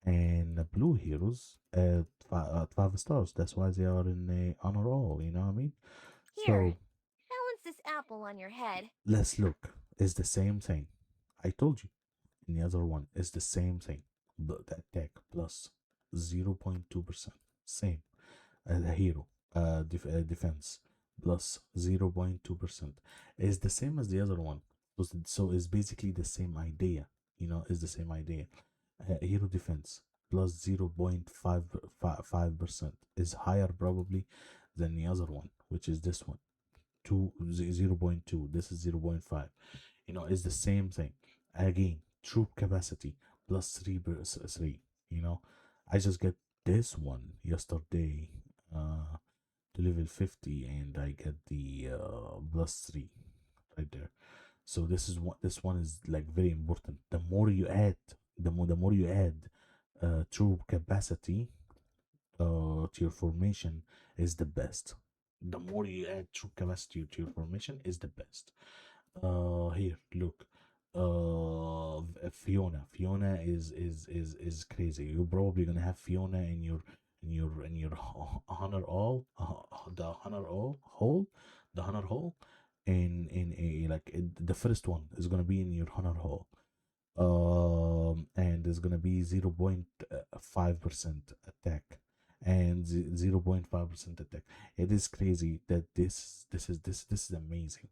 and the blue heroes at 5 stars. That's why they are in the honor all. You know what I mean? Here, So balance this apple on your head. let's look. It's the same thing. I told you. In the other one, it's the same thing. The attack plus 0.2%. Same. The hero defense plus 0.2%. Is the same as the other one. So it's basically the same idea. It's the same idea. Hero defense plus 0.5% is higher probably than the other one, which is this one. 0.2, this is 0.5. You know, it's the same thing. Again, troop capacity plus 3. You know, I just get this one yesterday to level 50, and I get the plus 3 right there. So this one is like very important. The more you add, the more you add troop capacity to your formation is the best. The more you add troop capacity to your formation is the best. Here, look. Fiona is crazy. You're probably gonna have Fiona in your honor all the honor all hole the honor hole in a like the first one is gonna be in your honor hole, and it's gonna be 0.5% attack and 0.5% attack. It is crazy that this is amazing.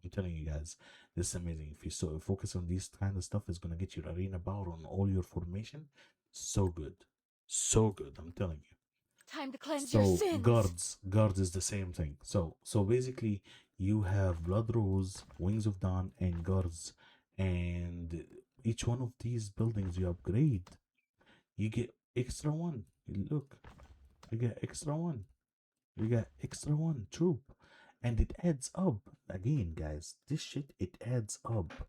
I'm telling you guys, this is amazing. If you focus on this kind of stuff, it's gonna get your arena power on all your formation. So good, so good. I'm telling you. Time to cleanse your So sins. guards is the same thing. So basically, you have Blood Rose, Wings of Dawn, and guards, and each one of these buildings you upgrade, you get extra one. Look, you get extra one. You get extra one troop, and it adds up. Again, guys, this shit it adds up.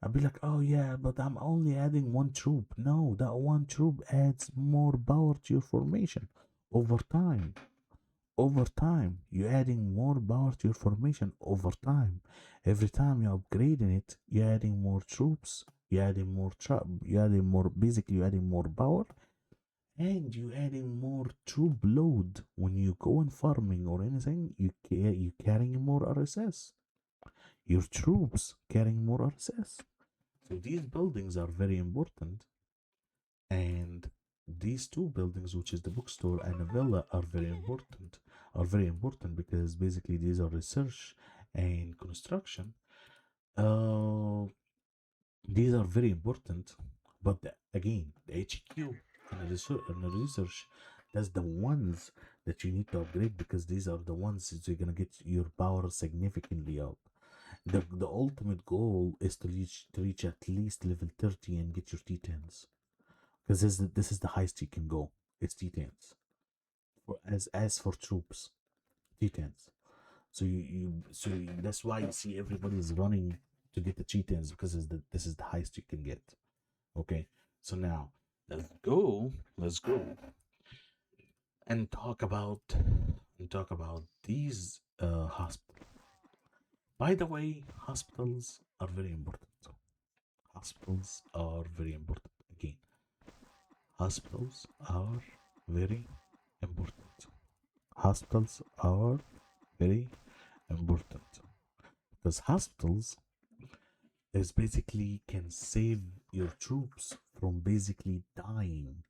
I'll be like, oh yeah, but I'm only adding one troop. No, that one troop adds more power to your formation over time. Over time, you're adding more power to your formation over time. Every time you're upgrading it, you're adding more troops, you're adding more you're adding more, basically you're adding more power, and you're adding more troop load. When you go in farming or anything, you carrying more RSS. Your troops carrying more RSS. So these buildings are very important, and these two buildings, which is the bookstore and the villa, are very important. Are very important because basically these are research and construction. Uh, these are very important, but again, the HQ and the research, that's the ones that you need to upgrade because these are the ones that you're gonna get your power significantly up. The ultimate goal is to reach at least level 30 and get your T10s, because this is the highest you can go. It's T10s. As for troops, T10s. So that's why you see everybody's running to get the T10s, because this is the highest you can get. Okay, so now let's go and talk about these hospitals. By the way, hospitals are very important. Hospitals are very important. Again, hospitals are very important. Hospitals are very important because hospitals is basically can save your troops from basically dying,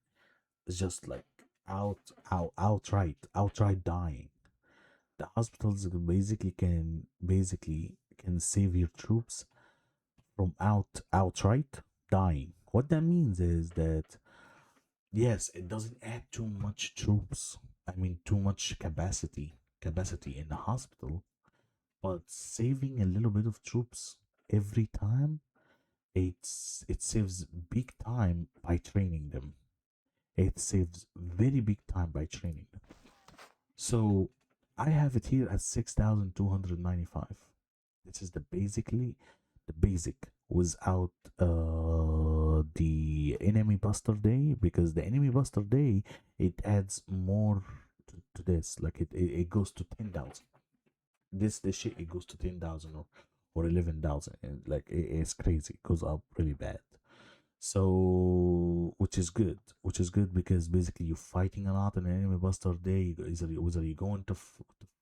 just like outright dying. The hospitals basically can save your troops from outright dying. What that means is that yes, it doesn't add too much troops. I mean, too much capacity in the hospital, but saving a little bit of troops every time, it saves big time by training them. It saves very big time by training them. So I have it here at 6,295. This is the basic without the enemy buster day, because the enemy buster day it adds more to this. Like it goes to 10,000. This shit it goes to 10,000 or 11,000, and like it's crazy. It goes up really bad. So which is good because basically you're fighting a lot in an enemy buster day. Either you're going to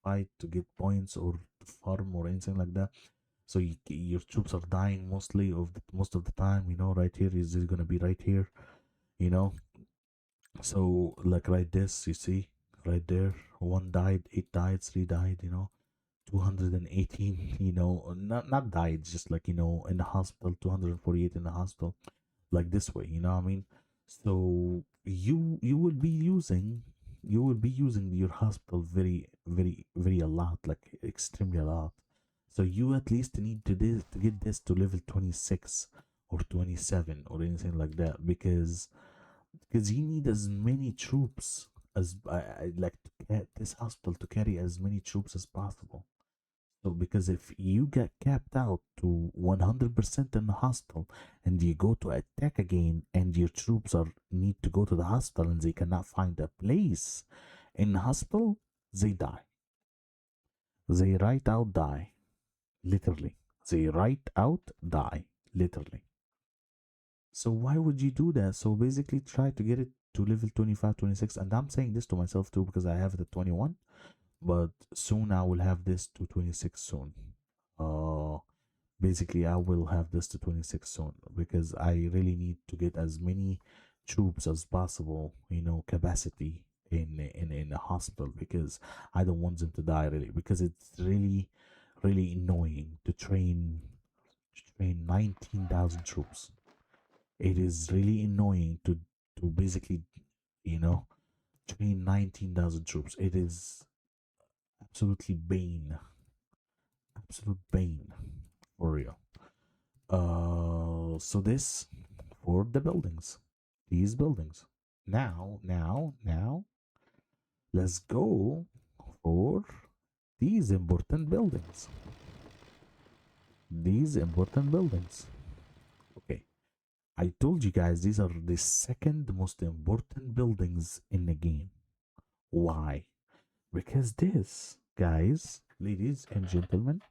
fight to get points or to farm or anything like that. So your troops are dying most of the time. You know, right here is gonna be right here. You know, so like right this, you see right there, 1 died, 8 died, 3 died. You know, 218. You know, not died, just like, you know, in the hospital, 248 in the hospital, like this way. You know what I mean? So you will be using your hospital very very a lot, like extremely a lot. So you at least need to get this to level 26 or 27 or anything like that, because you need as many troops as I like to get this hospital to carry as many troops as possible. So because if you get capped out to 100% in the hospital and you go to attack again and your troops are need to go to the hospital and they cannot find a place in the hospital, they die. They right out die. Literally. They right out die. Literally. So why would you do that? So basically try to get it to level 25, 26. And I'm saying this to myself too because I have it at 21. But soon I will have this to 26 soon. Basically I will have this to 26 soon because I really need to get as many troops as possible, capacity in a hospital, because I don't want them to die, really, because it's really annoying to train 19,000 troops. It is really annoying to basically train 19,000 troops. It is absolutely absolute bane, for real. So this for the buildings, these buildings. Now, let's go for these important buildings. Okay, I told you guys these are the second most important buildings in the game. Why? Because this, guys, ladies and gentlemen,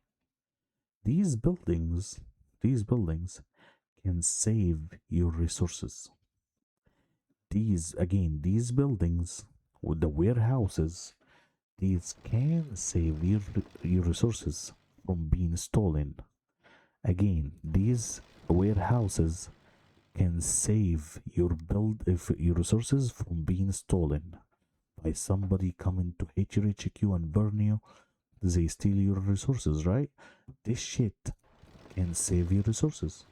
these buildings can save your resources. These buildings with the warehouses, these can save your resources from being stolen. Again, these warehouses can save your resources from being stolen by somebody coming to hit your HQ and burn you. They steal your resources, right? This shit can save your resources.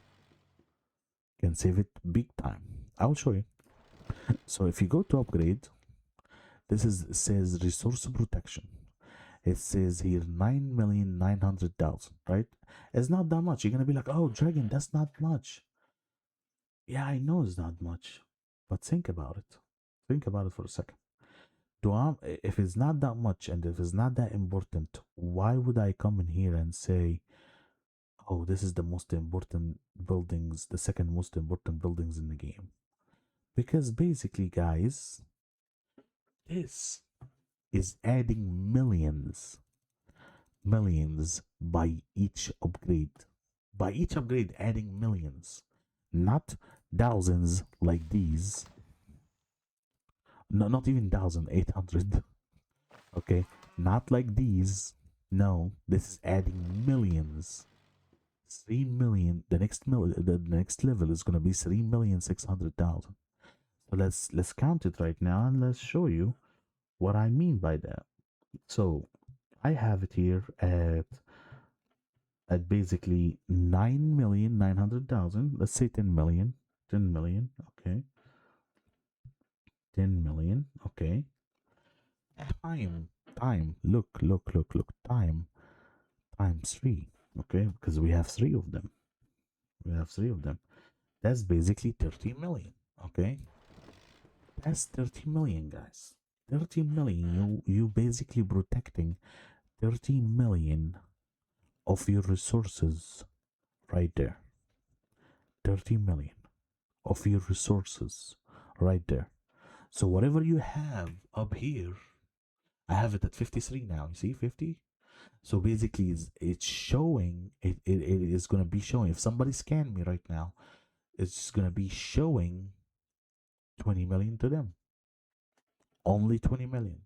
Can save it big time. I'll show you. So if you go to upgrade, this says resource protection. It says here 9,900,000, right? It's not that much. You're gonna be like, oh, Dragon, that's not much. Yeah, I know it's not much, but think about it. Think about it for a second. If it's not that much and if it's not that important, why would I come in here and say, oh, this is the most important buildings, the second most important buildings in the game? Because basically, guys, this is adding millions by each upgrade. By each upgrade, adding millions, not thousands like these. No, not even 1,800. Okay, not like these. No, this is adding millions. 3 million. The next level is gonna be 3,600,000. So let's count it right now and let's show you what I mean by that. So I have it here at basically 9,900,000. Let's say 10 million. 10 million. Okay. 10 million. Okay. Time. Look. Time times 3. Okay, because we have 3 of them. That's basically 30 million. Okay. That's 30 million, guys. 30 million. You basically protecting 30 million of your resources right there. 30 million of your resources right there. So whatever you have up here, I have it at 53 now. You see 50? So basically it's showing, it is going to be showing, if somebody scanned me right now, it's going to be showing 20 million to them. Only 20 million.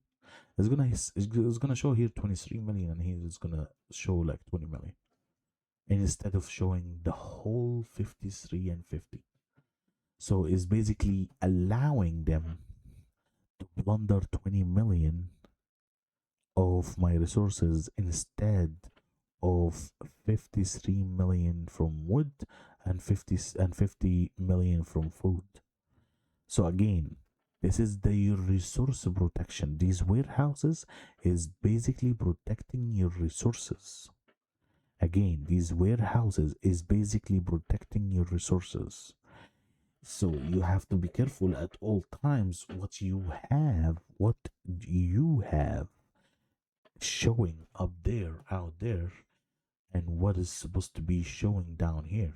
It's gonna show here 23 million, and here it's gonna show like 20 million. And instead of showing the whole 53 and 50. So it's basically allowing them to plunder 20 million of my resources instead of 53 million from wood and 50 million from food. So again, This is the resource protection. These warehouses is basically protecting your resources. Again, these warehouses is basically protecting your resources. So you have to be careful at all times what you have showing up there, out there, and what is supposed to be showing down here.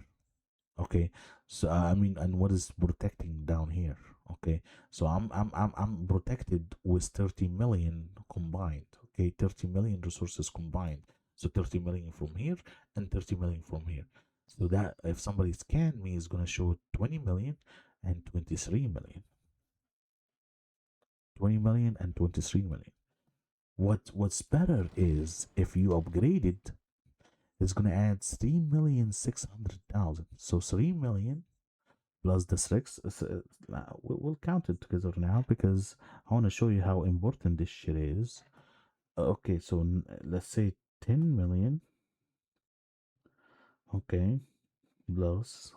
Okay, so I mean, and what is protecting down here? Okay, so I'm protected with 30 million combined. Okay, 30 million resources combined. So 30 million from here and 30 million from here. So that if somebody scan me, is gonna show 20 million and 23 million. 20 million and 23 million. What's better is if you upgrade it, it's gonna add 3,600,000. So 3 million plus the 6. We'll count it together now because I want to show you how important this shit is. Okay, so let's say 10 million. Okay, plus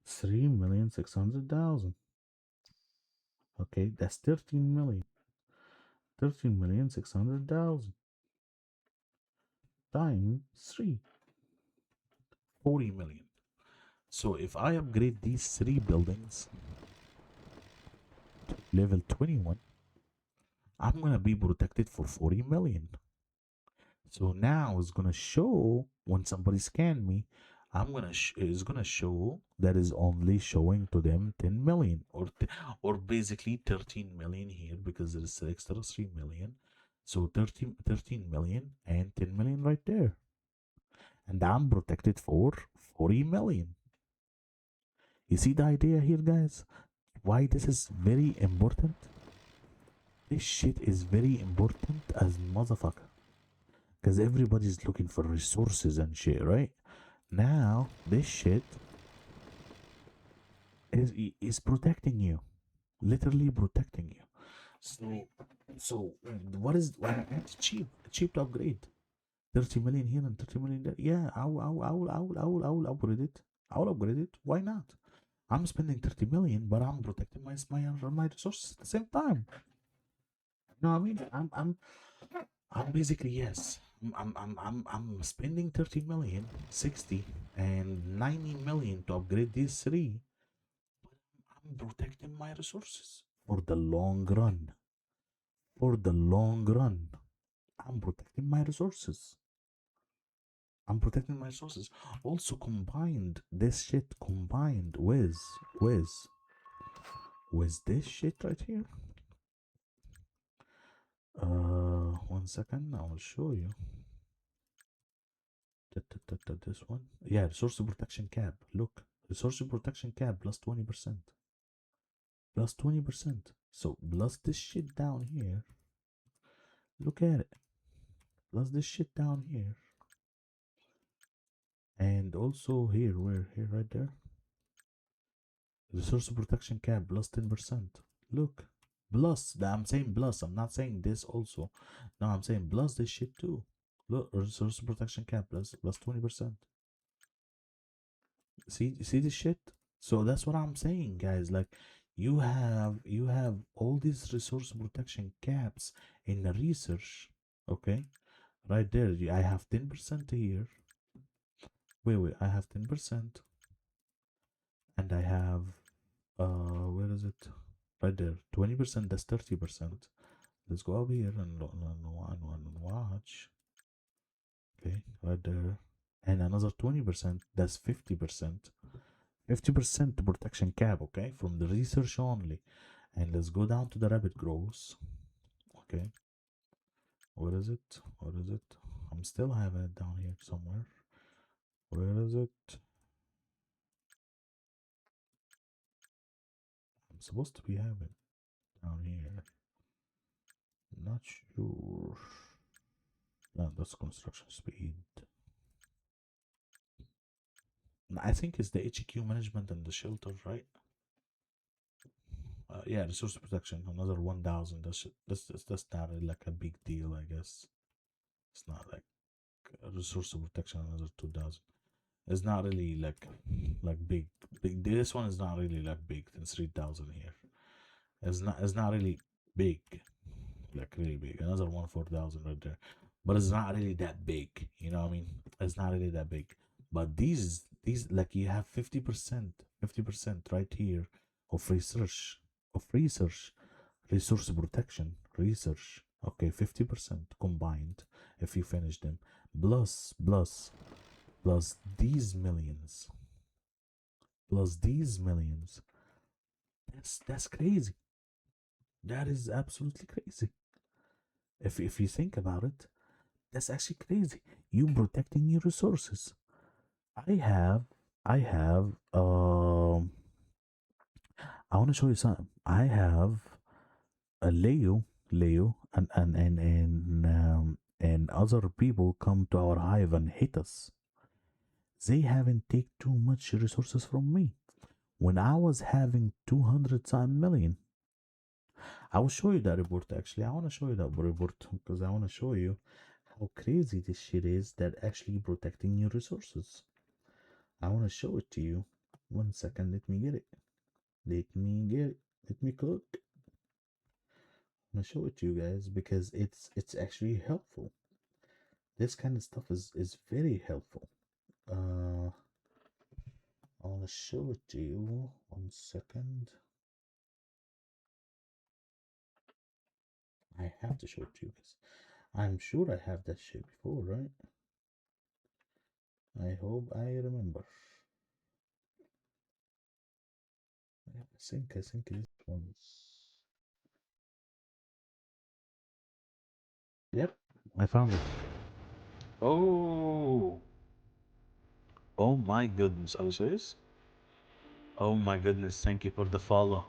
3,600,000. Okay, that's 13 million. 13,600,000 times 3. 40 million. So if I upgrade these 3 buildings to level 21, I'm gonna be protected for 40 million. So now it's gonna show when somebody scan me, it's gonna show that is only showing to them 10 million or basically 13 million here because there is extra 3 million. So 13 million and 10 million right there. And I'm protected for 40 million. You see the idea here, guys? Why this is very important? This shit is very important as motherfucker. Because everybody's looking for resources and shit, right? Now, this shit is protecting you. Literally protecting you. So why it's cheap. Cheap to upgrade. 30 million here and 30 million there. Yeah, I'll upgrade it. I'll upgrade it. Why not? I'm spending 30 million, but I'm protecting my resources at the same time. You know what I mean? I'm basically, yes. I'm spending 30 million, 60 and 90 million to upgrade these 3. I'm protecting my resources for the long run. For the long run, I'm protecting my resources. I'm protecting my resources. Also combined, this shit combined with this shit right here. 1 second, I will show you. This one. Yeah, resource protection cap. Look, resource protection cap plus 20%. Plus 20%. So plus this shit down here. Look at it. Plus this shit down here. And also here, here right there. Resource protection cap plus 10%. Look. Plus, I'm saying plus. I'm not saying this also. No, I'm saying plus this shit too. Look, resource protection cap plus 20%. See this shit? So that's what I'm saying, guys. Like you have all these resource protection caps in the research. Okay, right there. I have 10% here. Wait, I have 10%, and I have where is it? Right there, 20%. That's 30%. Let's go over here and watch. Okay, right there, and another 20%. That's 50%. 50% protection cap, okay, from the research only. And let's go down to the rapid growth. Okay, where is it? I'm still having it down here somewhere. Where is it? I'm supposed to be having it down here. Not sure. No, that's construction speed. I think it's the HQ management and the shelter, right? Yeah, resource protection, another 1,000. That's not like a big deal, I guess. It's not like resource protection, another 2,000. It's not really like big. This one is not really like big. It's 3,000 here. It's not really big, like really big. Another one 4,000 right there, but it's not really that big. You know what I mean? It's not really that big. But these like you have 50% right here of research, resource protection, research. Okay, 50% combined if you finish them, plus these millions, plus these millions. That's crazy. That is absolutely crazy. If you think about it, that's actually crazy. You protecting your resources. I have I want to show you something. I have a Leo, and other people come to our hive and hit us. They haven't take too much resources from me. When I was having 200 time million, I will show you that report. Actually, I want to show you that report because I want to show you how crazy this shit is that actually protecting your resources. I want to show it to you. 1 second, let me get it. Let me cook. I'm gonna show it to you guys because it's actually helpful. This kind of stuff is very helpful. I want to show it to you. 1 second. I have to show it to you guys. I'm sure I have that shit before, right? I hope I remember. I think this one's. Yep, I found it. Oh, oh my goodness! Are you serious? Oh my goodness! Thank you for the follow.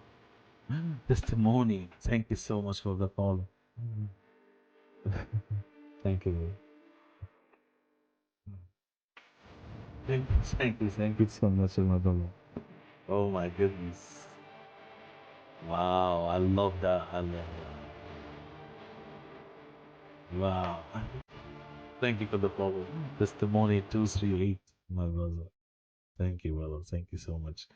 Testimony. Thank you so much for the follow. Thank you. Thank you so much, my brother. Oh my goodness. Wow, I love that. I love that. Wow. Thank you for the follow. Testimony 238, my brother. Thank you, brother. Thank you so much.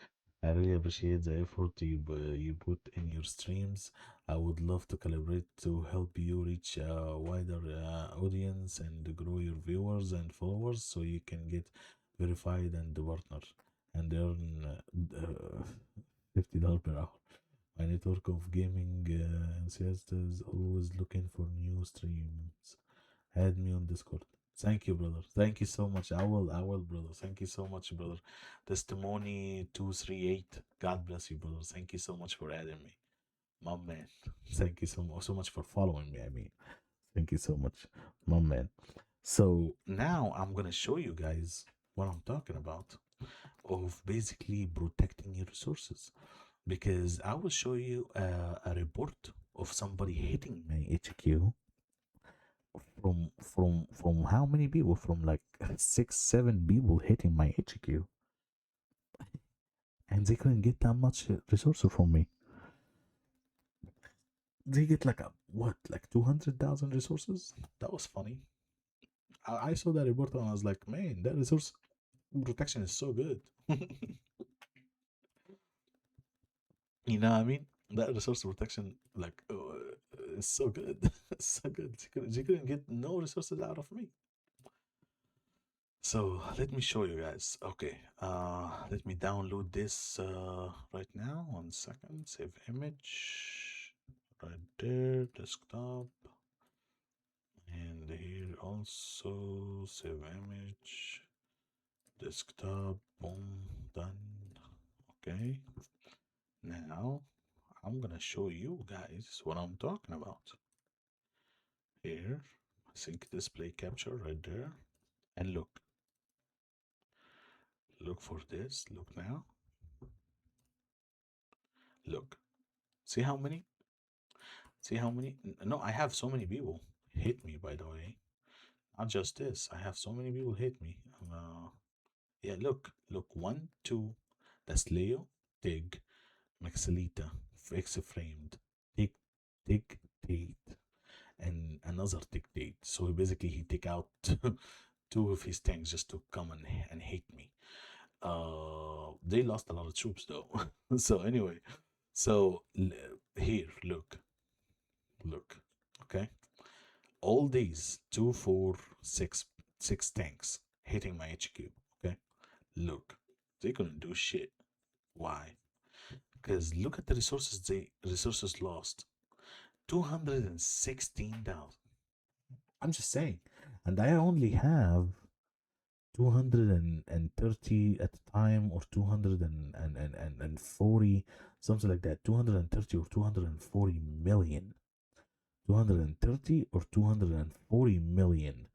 I really appreciate the effort you put in your streams. I would love to collaborate to help you reach a wider audience and grow your viewers and followers so you can get verified and partner and earn $50 per hour. My network of gaming enthusiasts is always looking for new streams. Add me on Discord. Thank you, brother. Thank you so much. I will, brother. Thank you so much, brother. Testimony 238. God bless you, brother. Thank you so much for adding me. My man. Thank you so much for following me. I mean, thank you so much, my man. So now I'm gonna show you guys what I'm talking about of basically protecting your resources because I will show you a report of somebody hitting my HQ from how many people? From like 6, 7 people hitting my HQ, and they couldn't get that much resources from me. They get like what, like 200,000 resources? That was funny. I saw that report and I was like, man, that resource protection is so good. You know what I mean? That resource protection, like, is so good. It's so good. She couldn't get no resources out of me. So let me show you guys. Okay, let me download this right now. 1 second. Save image. Right there, desktop. And here also save image. Desktop. Boom. Done. Okay. Now I'm gonna show you guys what I'm talking about. Here, sync display capture right there. And look. Look for this. Look now. Look. See how many? See how many? No, I have so many people hit me, by the way. Not just this. I have so many people hit me. Yeah, look. Look. 1, 2. That's Leo, Tig, Maxilita, X framed, Tig, Tig, Tate, and another Tig, Tate. So basically, he take out 2 of his tanks just to come and hate me. They lost a lot of troops though. So anyway, So here, look, okay. All these 2, 4, 6, 6 tanks hitting my HQ. Okay, look, they couldn't do shit. Why? Because look at the resources lost. 216,000. I'm just saying, and I only have 230 at the time, or 240, something like that. 230 or 240 million. 230 or 240 million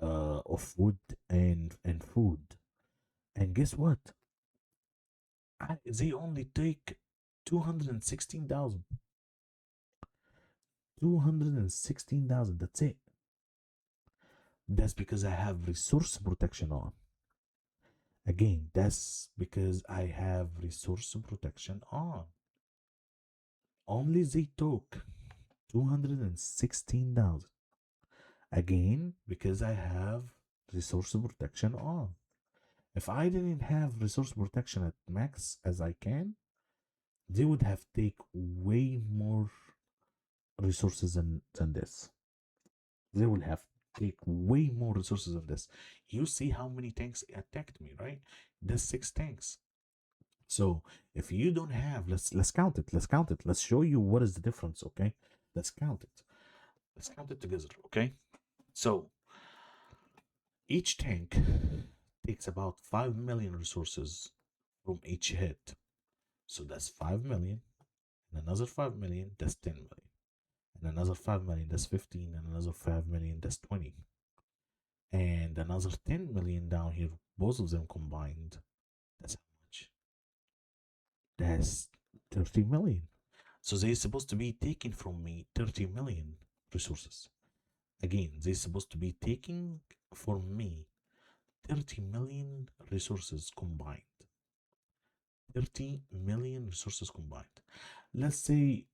of wood and food. And guess what? They only take 216,000. 216,000. That's it. That's because I have resource protection on. Again, that's because I have resource protection on. Only they took 216,000. Again, because I have resource protection on. If I didn't have resource protection at max as I can, they would have take way more resources than this. They will have take way more resources than this. You see how many tanks attacked me, right? There's 6 tanks. So if you don't have, let's count it. Let's count it. Let's show you what is the difference. Okay, let's count it. Let's count it together. Okay, so each tank takes about 5 million resources from each hit. So that's 5 million, and another 5 million, that's 10 million, and another 5 million, that's 15, and another 5 million, that's 20, and another 10 million down here, both of them combined. That's how much? That's 30 million. So they're supposed to be taking from me 30 million resources. Again, they're supposed to be taking from me 30 million resources combined. 30 million resources combined. Let's say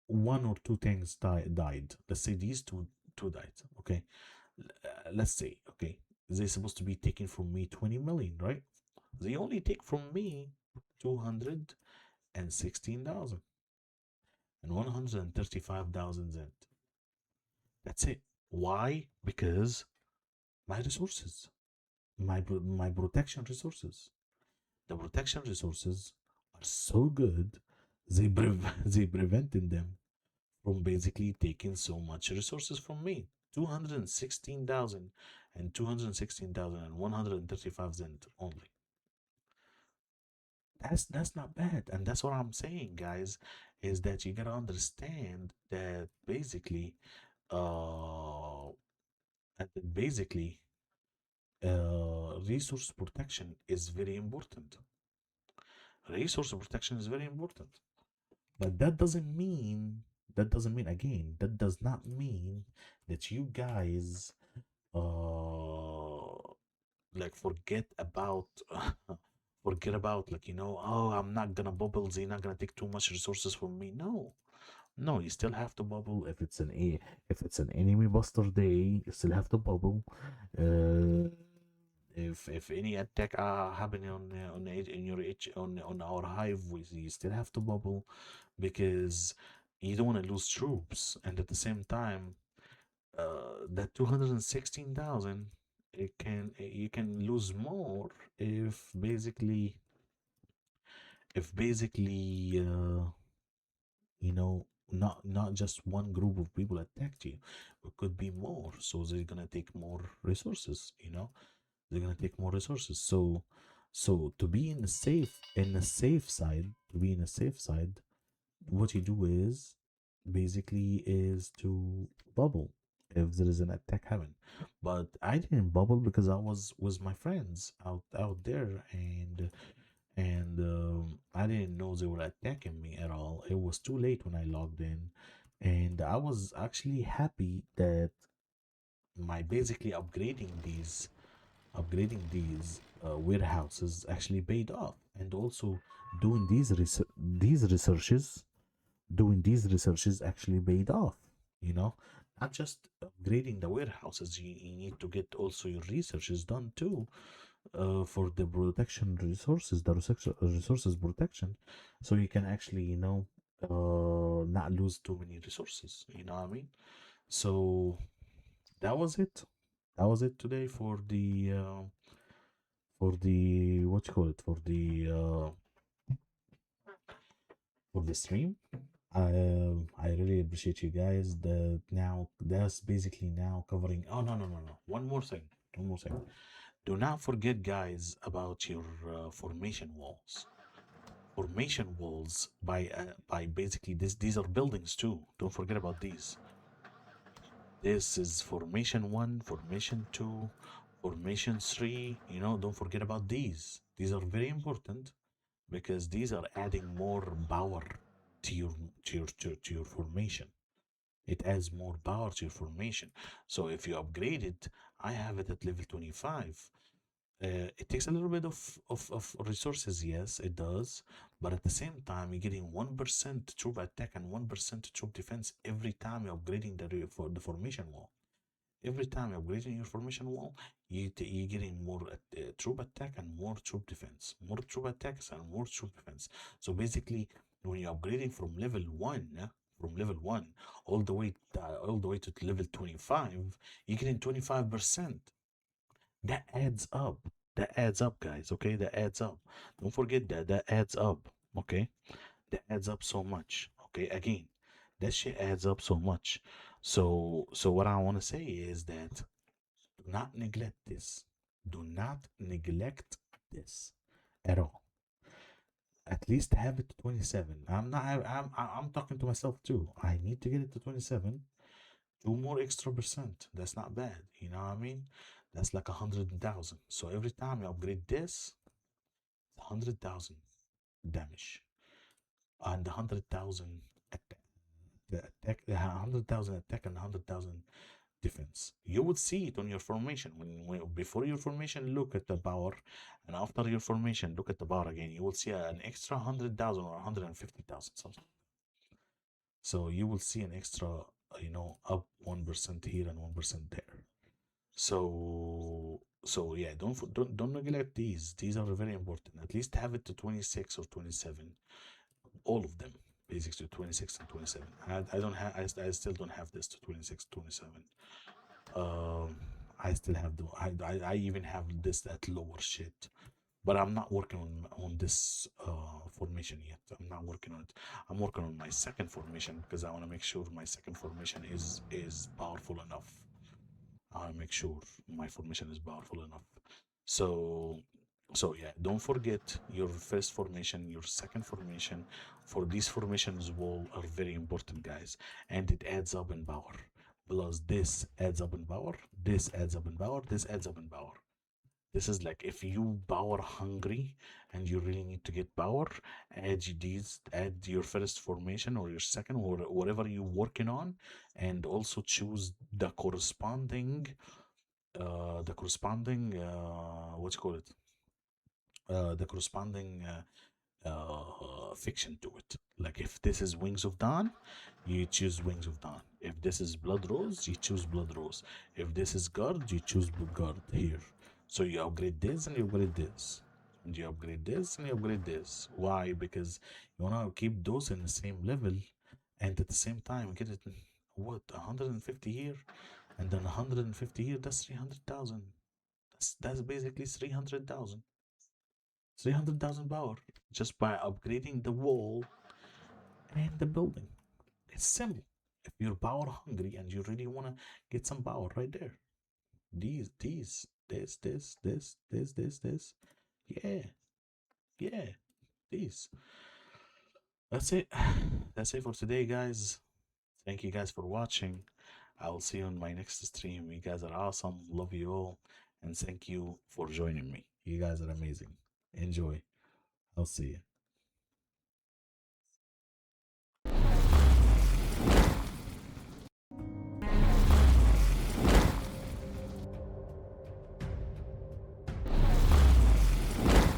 1 or 2 tanks died. Let's say these two died. Okay, let's say, okay, they're supposed to be taking from me 20 million, right? They only take from me 216,000 and 135,000 Zend. That's it. Why? Because my resources, my protection resources. The protection resources are so good, they prevented them from basically taking so much resources from me. 216,000 and 216,000 and 135 Zend only. That's not bad, and that's what I'm saying, guys, is that you gotta understand that basically, uh, resource protection is very important. Resource protection is very important, but that doesn't mean again, that does not mean that you guys like forget about like, you know, oh, I'm not gonna bubble, they're not gonna take too much resources from me. No, you still have to bubble. If it's an enemy buster day, you still have to bubble. If any attack happening on our hive, you still have to bubble, because you don't want to lose troops. And at the same time, that 216,000, you can lose more if basically you know, not just one group of people attacked you, it could be more. So they're gonna take more resources, you know, they're gonna take more resources. So to be in the safe side, what you do is basically is to bubble if there is an attack happening. But I didn't bubble because I was with my friends out there, and I didn't know they were attacking me at all. It was too late when I logged in, and I was actually happy that my basically upgrading these warehouses actually paid off, and also doing these researches actually paid off. You know, not just upgrading the warehouses, you need to get also your researches done too. for the protection resources, the resources protection, so you can actually, you know, not lose too many resources. You know what I mean? So that was it. That was it today for the what you call it, for the stream. I really appreciate you guys. Now that's basically now covering. Oh no! One more thing. One more thing. Do not forget, guys, about your formation walls. Formation walls by basically this. These are buildings too. Don't forget about these. This is formation 1, formation 2, formation 3. You know, don't forget about these. These are very important because these are adding more power to your formation. It adds more power to your formation. So if you upgrade it, I have it at level 25. It takes a little bit of resources, yes, it does. But at the same time, you're getting 1% troop attack and 1% troop defense every time you're upgrading for the formation wall. Every time you're upgrading your formation wall, you're getting more troop attack and more troop defense. More troop attacks and more troop defense. So basically, when you're upgrading from level 1, all the way to level 25, you're getting 25%. That adds up. That adds up, guys. Okay, that adds up. Don't forget that. That adds up. Okay, that adds up so much. Okay, again, that shit adds up so much. So what I want to say is that do not neglect this. Do not neglect this at all. At least have it to 27. I'm talking to myself too. I need to get it to 27. 2 more extra percent. That's not bad. You know what I mean? That's like 100,000. So every time you upgrade this, 100,000 damage and 100,000 attack, 100,000 attack and 100,000 defense. You would see it on your formation. When before your formation, look at the power, and after your formation, look at the power again. You will see an extra 100,000 or 150,000 something. So you will see an extra, you know, up 1% here and 1% there. So yeah, don't neglect these. These are very important. At least have it to 26 or 27. All of them, basically 26 and 27. I don't have. I still don't have this to 26, 27. I still have the. I even have this at lower shit. But I'm not working on this formation yet. I'm not working on it. I'm working on my second formation because I want to make sure my second formation is powerful enough. I want to make sure my formation is powerful enough. So yeah, don't forget your first formation, your second formation. For these formations wall are very important, guys, and it adds up in power. Plus this adds up in power, this adds up in power, this adds up in power. This is like if you power hungry and you really need to get power, add your first formation or your second or whatever you're working on, and also choose the corresponding what you call it, the corresponding fiction to it. Like if this is Wings of Dawn, you choose Wings of Dawn. If this is Blood Rose, you choose Blood Rose. If this is Guard, you choose Guard here. So you upgrade this and you upgrade this. And you upgrade this and you upgrade this. Why? Because you want to keep those in the same level and at the same time get it, what, 150 here? And then 150 here, that's 300,000. That's basically 300,000. 300,000 power just by upgrading the wall and the building. It's simple. If you're power hungry and you really want to get some power right there, this. Yeah, these. That's it. That's it for today, guys. Thank you guys for watching. I will see you on my next stream. You guys are awesome. Love you all. And thank you for joining me. You guys are amazing. Enjoy. I'll see you.